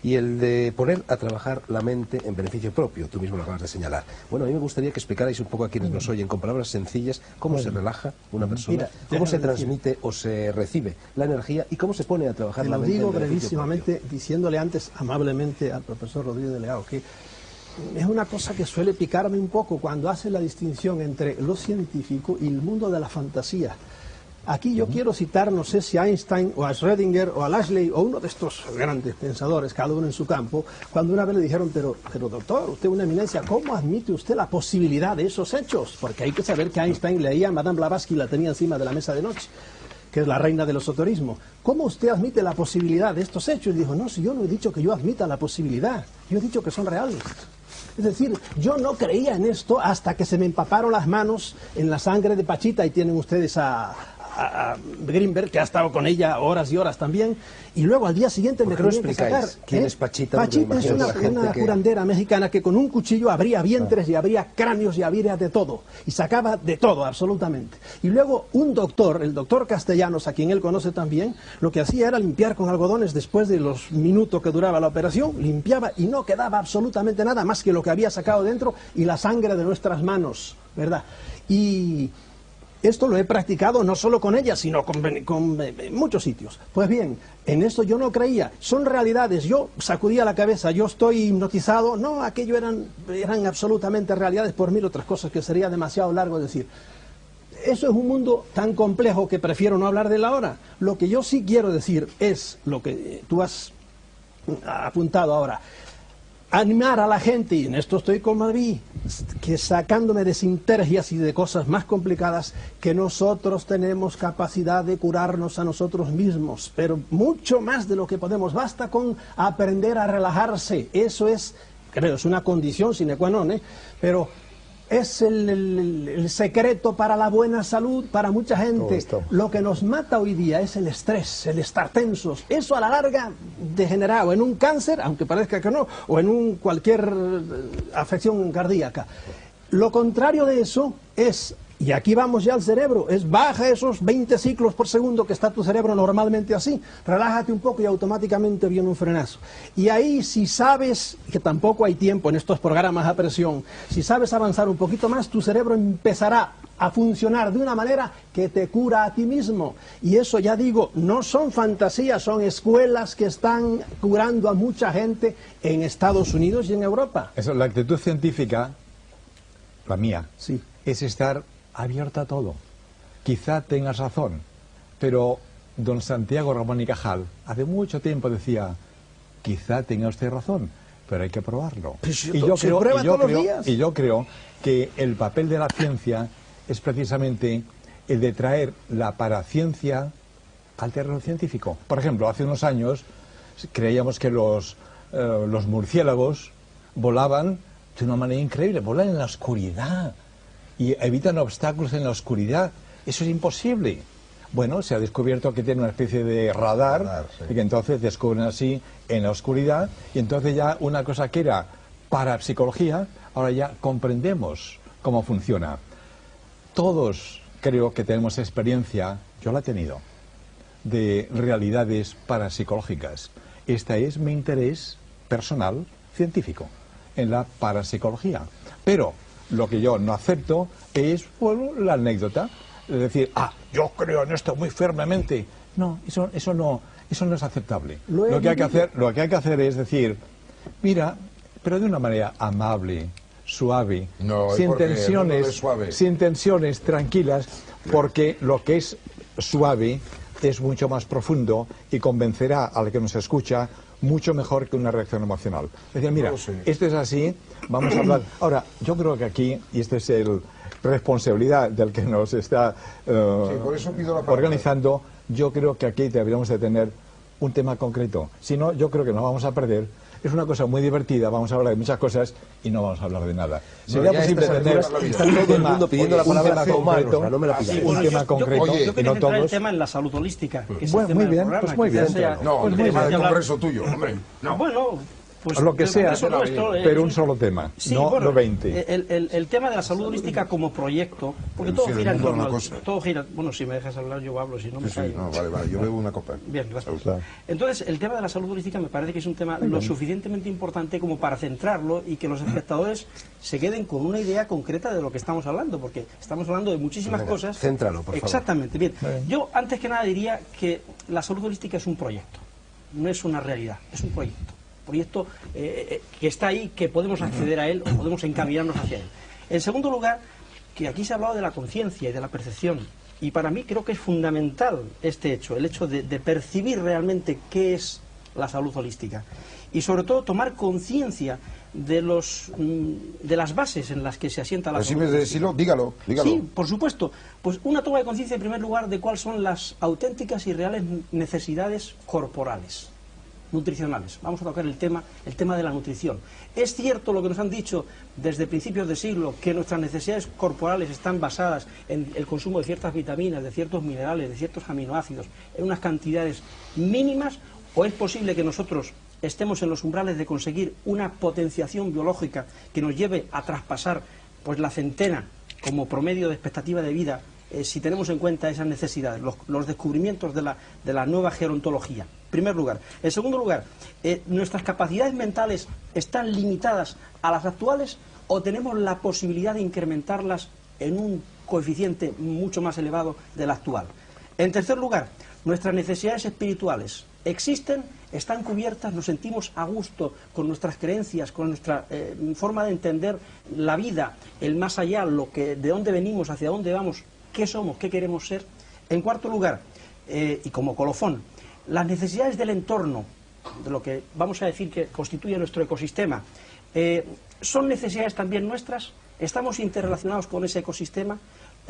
y el de poner a trabajar la mente en beneficio propio. Tú mismo lo acabas de señalar. Bueno, a mí me gustaría que explicarais un poco a quienes nos oyen, con palabras sencillas, cómo se relaja una persona, cómo se transmite o se recibe la energía y cómo se pone a trabajar la mente. Te lo digo brevísimamente, diciéndole antes amablemente al profesor Rodríguez de Leao que es una cosa que suele picarme un poco cuando hace la distinción entre lo científico y el mundo de la fantasía. Aquí yo quiero citar, no sé si a Einstein o a Schrödinger o a Lashley o uno de estos grandes pensadores, cada uno en su campo, cuando una vez le dijeron, pero doctor, usted es una eminencia, ¿cómo admite usted la posibilidad de esos hechos? Porque hay que saber que Einstein leía a Madame Blavatsky, la tenía encima de la mesa de noche, que es la reina del esoterismo. ¿Cómo usted admite la posibilidad de estos hechos? Y dijo, no, si yo no he dicho que yo admita la posibilidad, yo he dicho que son reales. Es decir, yo no creía en esto hasta que se me empaparon las manos en la sangre de Pachita, y tienen ustedes a Greenberg, que ha estado con ella horas y horas también, y luego al día siguiente me tenían que sacar. ¿Quién es Pachita? Pachita es una curandera mexicana que con un cuchillo abría vientres y abría cráneos y abría de todo, y sacaba de todo, absolutamente. Y luego un doctor, el doctor Castellanos, a quien él conoce también, lo que hacía era limpiar con algodones después de los minutos que duraba la operación, limpiaba y no quedaba absolutamente nada más que lo que había sacado dentro y la sangre de nuestras manos, ¿verdad? Y esto lo he practicado no solo con ella, sino con muchos sitios. Pues bien, en esto yo no creía. Son realidades. Yo sacudía la cabeza, yo estoy hipnotizado. No, aquello eran absolutamente realidades por 1000 otras cosas que sería demasiado largo decir. Eso es un mundo tan complejo que prefiero no hablar de él ahora. Lo que yo sí quiero decir es lo que tú has apuntado ahora. Animar a la gente, y en esto estoy con Madrid, que sacándome de sinergias y de cosas más complicadas, que nosotros tenemos capacidad de curarnos a nosotros mismos, pero mucho más de lo que podemos. Basta con aprender a relajarse. Eso es, creo, es una condición sine qua non, pero es el secreto para la buena salud para mucha gente. Lo que nos mata hoy día es el estrés, el estar tensos. Eso a la larga degenera o en un cáncer, aunque parezca que no, o en cualquier afección cardíaca. Lo contrario de eso es, y aquí vamos ya al cerebro, es baja esos 20 ciclos por segundo que está tu cerebro normalmente así, relájate un poco y automáticamente viene un frenazo. Y ahí, si sabes, que tampoco hay tiempo en estos programas a presión, si sabes avanzar un poquito más, tu cerebro empezará a funcionar de una manera que te cura a ti mismo. Y eso, ya digo, no son fantasías, son escuelas que están curando a mucha gente en Estados Unidos y en Europa. Eso, la actitud científica, la mía, sí, es estar abierta a todo. Quizá tengas razón, pero don Santiago Ramón y Cajal hace mucho tiempo decía, quizá tenga usted razón, pero hay que probarlo. Y yo creo que el papel de la ciencia es precisamente el de traer la paraciencia al terreno científico. Por ejemplo, hace unos años creíamos que los murciélagos volaban de una manera increíble, volan en la oscuridad y evitan obstáculos en la oscuridad. Eso es imposible. Bueno, se ha descubierto que tiene una especie de radar, sí, y que entonces descubren así en la oscuridad, y entonces ya una cosa que era parapsicología, ahora ya comprendemos cómo funciona. Todos creo que tenemos experiencia, yo la he tenido, de realidades parapsicológicas. Este es mi interés personal científico en la parapsicología. Pero lo que yo no acepto es, bueno, la anécdota. Es decir, yo creo en esto muy firmemente. No, eso no es aceptable. Lo que hay que hacer es decir, mira, pero de una manera amable, suave, sin tensiones, tranquilas, porque lo que es suave es mucho más profundo y convencerá al que nos escucha mucho mejor que una reacción emocional. Es decir, mira, esto es así, vamos a hablar. Ahora, yo creo que aquí, y esta es la responsabilidad del que nos está por eso pido la organizando, yo creo que aquí deberíamos de tener un tema concreto. Si no, yo creo que nos vamos a perder. Es una cosa muy divertida, vamos a hablar de muchas cosas y no vamos a hablar de nada. Sería posible tener todo el mundo pidiendo la palabra concreto, un tema concreto y no todos. El tema en la salud holística. Que es bueno, muy bien, pues muy bien. No, el tema del congreso tuyo, hombre. No. Bueno, pues lo que sea, pero un solo tema, sí, no bueno, 20. El tema de la salud holística como proyecto, porque todo gira en torno todo gira. Bueno, si me dejas hablar yo hablo, si no me callo. No, vale, yo bebo una copa. Bien, gracias. Entonces, el tema de la salud holística me parece que es un tema lo suficientemente importante como para centrarlo y que los espectadores se queden con una idea concreta de lo que estamos hablando, porque estamos hablando de muchísimas cosas. Céntralo, por favor. Exactamente, bien. Yo, antes que nada, diría que la salud holística es un proyecto, no es una realidad, es un proyecto que está ahí, que podemos acceder a él o podemos encaminarnos hacia él. En segundo lugar, que aquí se ha hablado de la conciencia y de la percepción, y para mí creo que es fundamental este hecho, el hecho de percibir realmente qué es la salud holística y sobre todo tomar conciencia de las bases en las que se asienta la salud holística. Dígalo. Sí, por supuesto. Pues una toma de conciencia en primer lugar de cuáles son las auténticas y reales necesidades corporales, nutricionales. Vamos a tocar el tema de la nutrición. Es cierto lo que nos han dicho desde principios de siglo, que nuestras necesidades corporales están basadas en el consumo de ciertas vitaminas, de ciertos minerales, de ciertos aminoácidos, en unas cantidades mínimas, o es posible que nosotros estemos en los umbrales de conseguir una potenciación biológica que nos lleve a traspasar pues la centena como promedio de expectativa de vida, si tenemos en cuenta esas necesidades, los descubrimientos de la nueva gerontología. En primer lugar. En segundo lugar, ¿nuestras capacidades mentales están limitadas a las actuales o tenemos la posibilidad de incrementarlas en un coeficiente mucho más elevado del actual? En tercer lugar, ¿nuestras necesidades espirituales existen, están cubiertas, nos sentimos a gusto con nuestras creencias, con nuestra forma de entender la vida, el más allá, de dónde venimos, hacia dónde vamos, qué somos, qué queremos ser? En cuarto lugar, y como colofón, las necesidades del entorno, de lo que vamos a decir que constituye nuestro ecosistema, ¿Son necesidades también nuestras? ¿Estamos interrelacionados con ese ecosistema?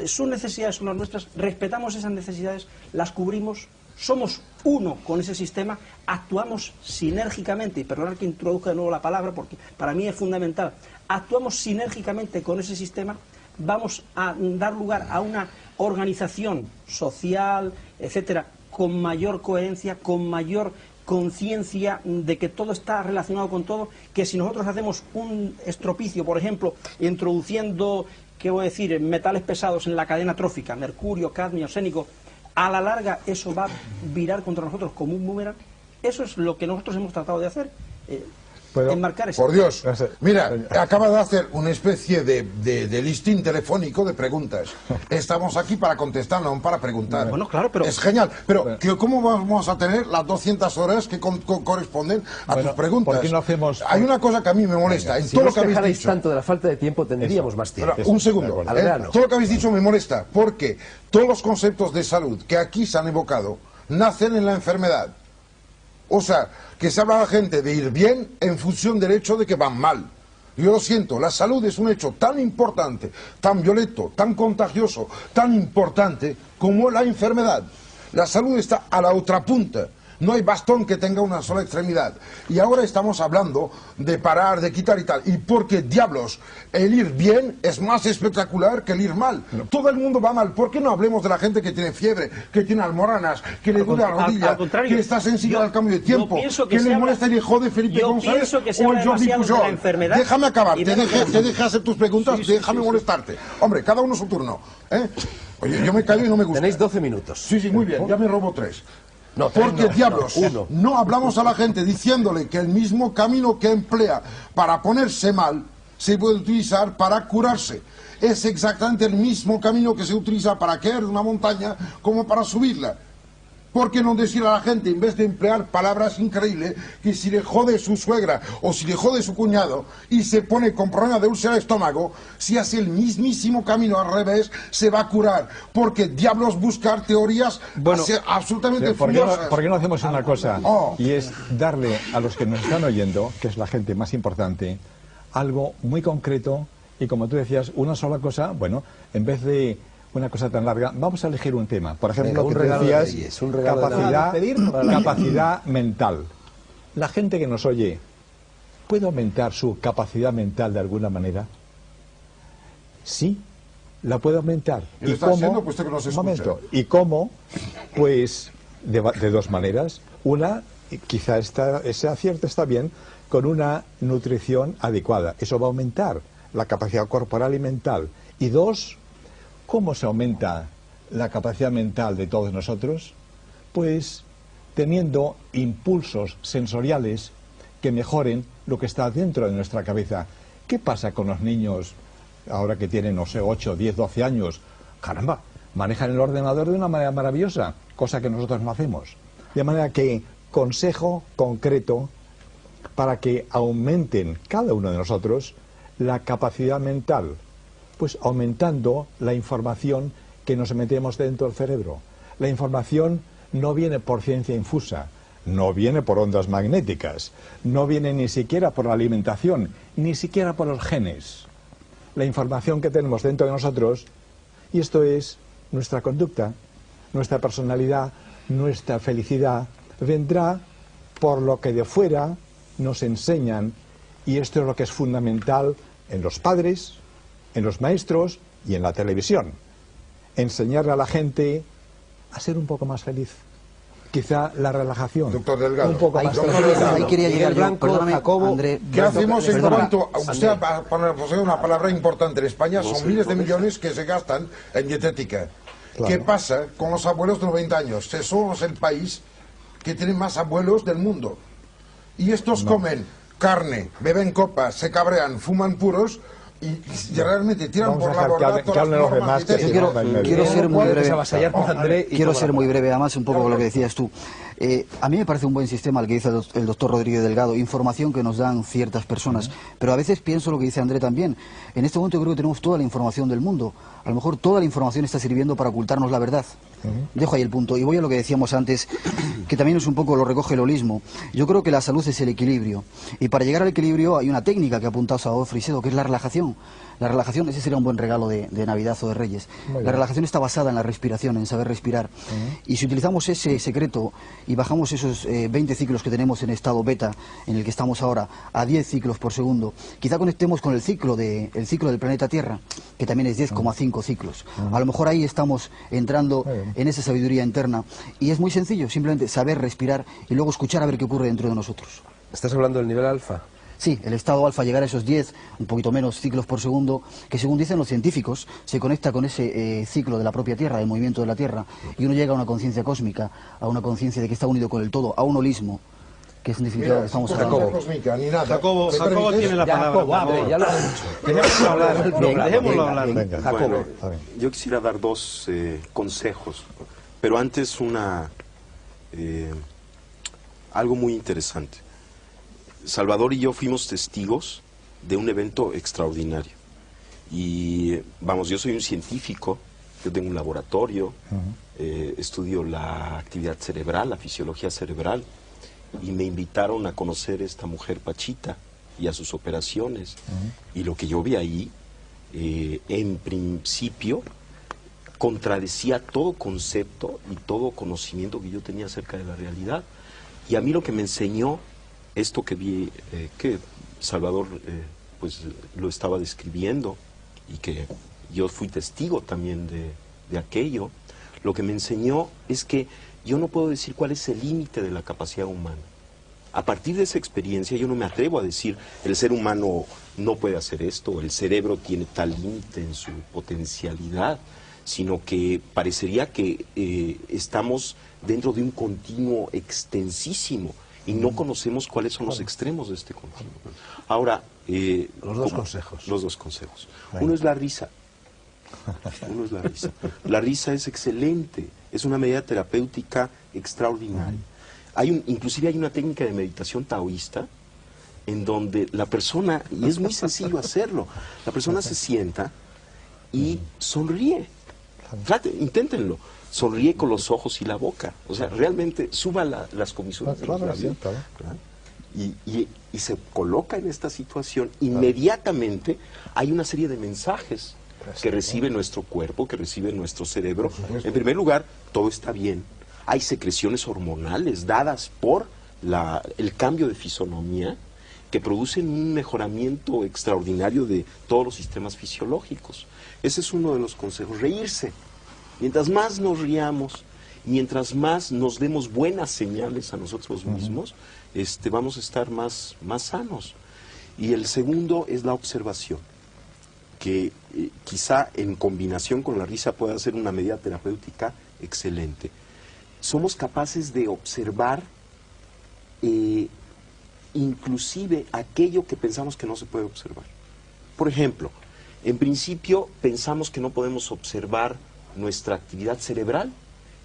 ¿Sus necesidades son las nuestras? ¿Respetamos esas necesidades? ¿Las cubrimos? ¿Somos uno con ese sistema? ¿Actuamos sinérgicamente? Y perdonad que introduzca de nuevo la palabra porque para mí es fundamental. ¿Actuamos sinérgicamente con ese sistema? ¿Vamos a dar lugar a una organización social, etcétera, con mayor coherencia, con mayor conciencia de que todo está relacionado con todo, que si nosotros hacemos un estropicio, por ejemplo, introduciendo, ¿qué voy a decir?, metales pesados en la cadena trófica, mercurio, cadmio, arsénico, a la larga eso va a virar contra nosotros como un boomerang? Eso es lo que nosotros hemos tratado de hacer. Enmarcar ese... Por Dios, mira, acaba de hacer una especie de listín telefónico de preguntas. Estamos aquí para contestar, no para preguntar. Bueno, claro, pero... Es genial, pero ¿cómo vamos a tener las 200 horas que corresponden a tus preguntas? ¿Por qué no hacemos...? Hay una cosa que a mí me molesta. En todo lo que habéis dicho... tanto de la falta de tiempo, tendríamos más tiempo. Un segundo. Todo lo que habéis dicho me molesta, porque todos los conceptos de salud que aquí se han evocado nacen en la enfermedad. O sea, que se habla a la gente de ir bien en función del hecho de que van mal. Yo lo siento, la salud es un hecho tan importante, tan violento, tan contagioso, tan importante como la enfermedad. La salud está a la otra punta. No hay bastón que tenga una sola extremidad. Y ahora estamos hablando de parar, de quitar y tal. Y porque, diablos, el ir bien es más espectacular que el ir mal. No. Todo el mundo va mal. ¿Por qué no hablemos de la gente que tiene fiebre, que tiene almoranas, que le duele la rodilla, que está sensible al cambio de tiempo, que le molesta el hijo de Felipe González o el Jordi Pujol? Déjame acabar, te deje hacer tus preguntas, déjame molestarte. Hombre, cada uno su turno. Oye, yo me callo y no me gusta. Tenéis 12 minutos. Sí, muy bien, ya me robo 3. No, porque, diablos, no hablamos a la gente diciéndole que el mismo camino que emplea para ponerse mal se puede utilizar para curarse. Es exactamente el mismo camino que se utiliza para caer de una montaña como para subirla. ¿Por qué no decir a la gente, en vez de emplear palabras increíbles, que si le jode su suegra o si le jode su cuñado y se pone con problema de úlcera de estómago, si hace el mismísimo camino al revés, se va a curar? Porque diablos buscar teorías absolutamente furiosas. ¿Por qué no hacemos una cosa? Y es darle a los que nos están oyendo, que es la gente más importante, algo muy concreto y, como tú decías, una sola cosa. Bueno, en vez de una cosa tan larga, vamos a elegir un tema. Por ejemplo, que decías, capacidad mental. La gente que nos oye, ¿puede aumentar su capacidad mental de alguna manera? Sí, la puede aumentar. ¿Y cómo? Pues que nos momento. ¿Y cómo? Pues de dos maneras. Una, quizá ese acierto está bien, con una nutrición adecuada. Eso va a aumentar la capacidad corporal y mental. Y dos, ¿cómo se aumenta la capacidad mental de todos nosotros? Pues teniendo impulsos sensoriales que mejoren lo que está dentro de nuestra cabeza. ¿Qué pasa con los niños ahora que tienen, no sé, 8, 10, 12 años? Caramba, manejan el ordenador de una manera maravillosa, cosa que nosotros no hacemos. De manera que, consejo concreto para que aumenten cada uno de nosotros la capacidad mental. Pues aumentando la información que nos metemos dentro del cerebro. La información no viene por ciencia infusa, no viene por ondas magnéticas, no viene ni siquiera por la alimentación, ni siquiera por los genes. La información que tenemos dentro de nosotros, y esto es nuestra conducta, nuestra personalidad, nuestra felicidad, vendrá por lo que de fuera nos enseñan, y esto es lo que es fundamental en los padres, en los maestros y en la televisión. Enseñarle a la gente a ser un poco más feliz. Quizá la relajación. Doctor Delgado. Un poco más ahí quería llegar yo. Perdóname, Jacobo, André. ¿Qué hacemos en cuanto a usted posee una palabra importante? En España son miles de millones que se gastan en dietética. Claro. ¿Qué pasa con los abuelos de 90 años? Somos el país que tiene más abuelos del mundo. Y estos comen carne, beben copas, se cabrean, fuman puros y realmente tiran por la borda todas las normas. Quiero ser muy breve. Quiero ser muy breve, además, un poco con lo que decías tú. A mí me parece un buen sistema el que dice el doctor Rodríguez Delgado, información que nos dan ciertas personas, pero a veces pienso lo que dice André también. En este momento yo creo que tenemos toda la información del mundo. A lo mejor toda la información está sirviendo para ocultarnos la verdad. Dejo ahí el punto y voy a lo que decíamos antes, que también es un poco, lo recoge el holismo. Yo creo que la salud es el equilibrio, y para llegar al equilibrio hay una técnica que ha apuntado Salvador Freixedo, que es la relajación. La relajación, ese sería un buen regalo de Navidad o de Reyes. La relajación está basada en la respiración, en saber respirar. Y si utilizamos ese secreto y bajamos esos 20 ciclos que tenemos en estado beta, en el que estamos ahora, a 10 ciclos por segundo, quizá conectemos con el ciclo del planeta Tierra, que también es 10,5 ciclos. A lo mejor ahí estamos entrando en esa sabiduría interna. Y es muy sencillo, simplemente saber respirar y luego escuchar a ver qué ocurre dentro de nosotros. ¿Estás hablando del nivel alfa? Sí, el estado alfa, llegar a esos 10, un poquito menos ciclos por segundo, que según dicen los científicos, se conecta con ese ciclo de la propia Tierra, del movimiento de la Tierra, y uno llega a una conciencia cósmica, a una conciencia de que está unido con el todo, a un holismo, que es en definitiva lo que estamos hablando. Jacobo tiene la palabra. Ya lo has dicho. Dejémoslo hablar. Venga. Bueno, A ver. yo quisiera dar dos consejos, pero antes algo muy interesante. Salvador y yo fuimos testigos de un evento extraordinario. Y vamos, yo soy un científico, yo tengo un laboratorio, estudio la actividad cerebral, la fisiología cerebral, y me invitaron a conocer a esta mujer Pachita y a sus operaciones. Y lo que yo vi ahí, en principio, contradecía todo concepto y todo conocimiento que yo tenía acerca de la realidad. Y a mí lo que me enseñó esto que vi, que Salvador pues lo estaba describiendo y que yo fui testigo también de aquello, lo que me enseñó es que yo no puedo decir cuál es el límite de la capacidad humana. A partir de esa experiencia yo no me atrevo a decir el ser humano no puede hacer esto, o el cerebro tiene tal límite en su potencialidad, sino que parecería que estamos dentro de un continuo extensísimo y no conocemos cuáles son los extremos de este continuo. Ahora, Los dos consejos. Los dos consejos. Uno es la risa. Uno es la risa. La risa es excelente, es una medida terapéutica extraordinaria. Inclusive hay una técnica de meditación taoísta en donde la persona, y es muy sencillo hacerlo, la persona se sienta y sonríe. Inténtenlo. Sonríe con los ojos y la boca. O sea, realmente suba las comisuras de los labios, y se coloca en esta situación. Inmediatamente hay una serie de mensajes que recibe nuestro cuerpo, que recibe nuestro cerebro. En primer lugar, todo está bien. Hay secreciones hormonales dadas por el cambio de fisonomía que producen un mejoramiento extraordinario de todos los sistemas fisiológicos. Ese es uno de los consejos. Reírse. Mientras más nos riamos, mientras más nos demos buenas señales a nosotros mismos, vamos a estar más sanos. Y el segundo es la observación, que quizá en combinación con la risa pueda ser una medida terapéutica excelente. Somos capaces de observar inclusive aquello que pensamos que no se puede observar. Por ejemplo, en principio pensamos que no podemos observar nuestra actividad cerebral,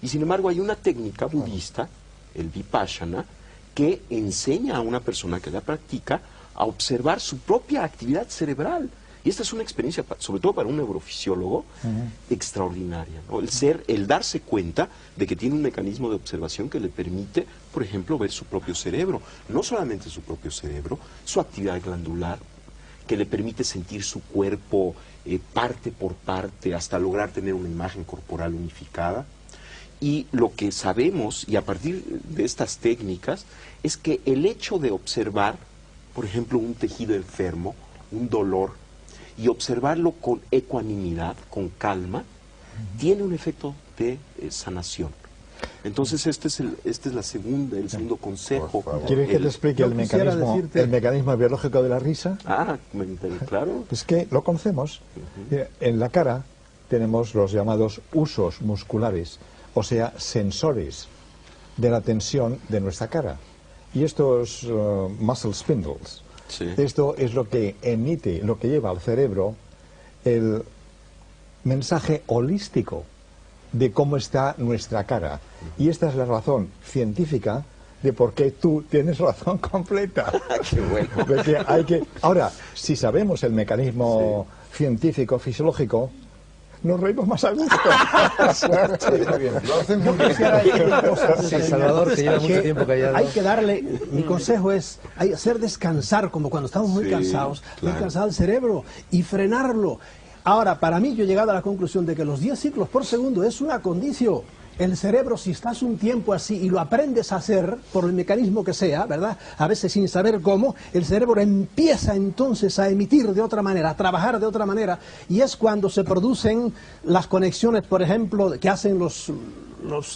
y sin embargo hay una técnica budista, el Vipassana, que enseña a una persona que la practica a observar su propia actividad cerebral. Y esta es una experiencia, sobre todo para un neurofisiólogo, extraordinaria, ¿no? El darse cuenta de que tiene un mecanismo de observación que le permite, por ejemplo, ver su propio cerebro. No solamente su propio cerebro, su actividad glandular, que le permite sentir su cuerpo parte por parte hasta lograr tener una imagen corporal unificada. Y lo que sabemos, y a partir de estas técnicas, es que el hecho de observar, por ejemplo, un tejido enfermo, un dolor, y observarlo con ecuanimidad, con calma, tiene un efecto de sanación. Entonces este es el segundo consejo. ¿Quieres que te explique el mecanismo biológico de la risa? Claro. Es que lo conocemos. En la cara tenemos los llamados usos musculares, o sea, sensores de la tensión de nuestra cara. Y estos muscle spindles, esto es lo que emite, lo que lleva al cerebro el mensaje holístico de cómo está nuestra cara. Y esta es la razón científica de por qué tú tienes razón completa. Qué bueno. De que hay que... Ahora, si sabemos el mecanismo científico, fisiológico, nos reímos más a gusto. Muy bien. Lo hacen muy bien. Sí, Salvador, que lleva mucho tiempo callado. Hay que darle, mi consejo es hacer descansar, como cuando estamos muy cansados, descansar el cerebro y frenarlo. Ahora, para mí yo he llegado a la conclusión de que los 10 ciclos por segundo es una condición. El cerebro, si estás un tiempo así y lo aprendes a hacer, por el mecanismo que sea, ¿verdad? A veces sin saber cómo, el cerebro empieza entonces a emitir de otra manera, a trabajar de otra manera, y es cuando se producen las conexiones, por ejemplo, que hacen los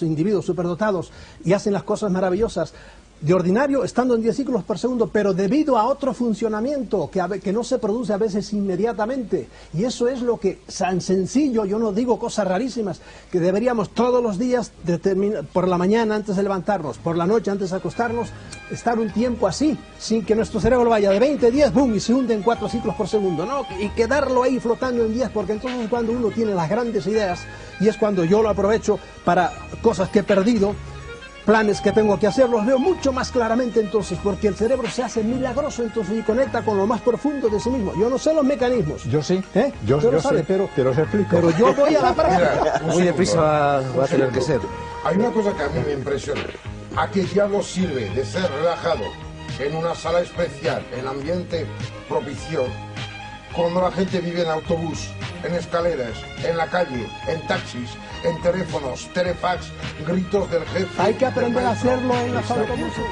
individuos superdotados y hacen las cosas maravillosas. De ordinario, estando en 10 ciclos por segundo, pero debido a otro funcionamiento que no se produce a veces inmediatamente. Y eso es lo que, tan sencillo, yo no digo cosas rarísimas, que deberíamos todos los días, por la mañana antes de levantarnos, por la noche antes de acostarnos, estar un tiempo así, sin que nuestro cerebro vaya de 20 a 10, boom, y se hunde en 4 ciclos por segundo, ¿no? Y quedarlo ahí flotando en 10, porque entonces es cuando uno tiene las grandes ideas, y es cuando yo lo aprovecho para cosas que he perdido, planes que tengo que hacer, los veo mucho más claramente entonces, porque el cerebro se hace milagroso entonces y conecta con lo más profundo de sí mismo. Yo no sé los mecanismos. Yo sí. Yo Yo sabe, sé, pero te los explico. Pero yo voy a la práctica. Mira, Muy deprisa va a tener que ser. Hay una cosa que a mí me impresiona. ¿A qué diablo sirve de ser relajado en una sala especial, en ambiente propicio, cuando la gente vive en autobús, en escaleras, en la calle, en taxis, en teléfonos, telefax, gritos del jefe? Hay que aprender a hacerlo en los autobuses.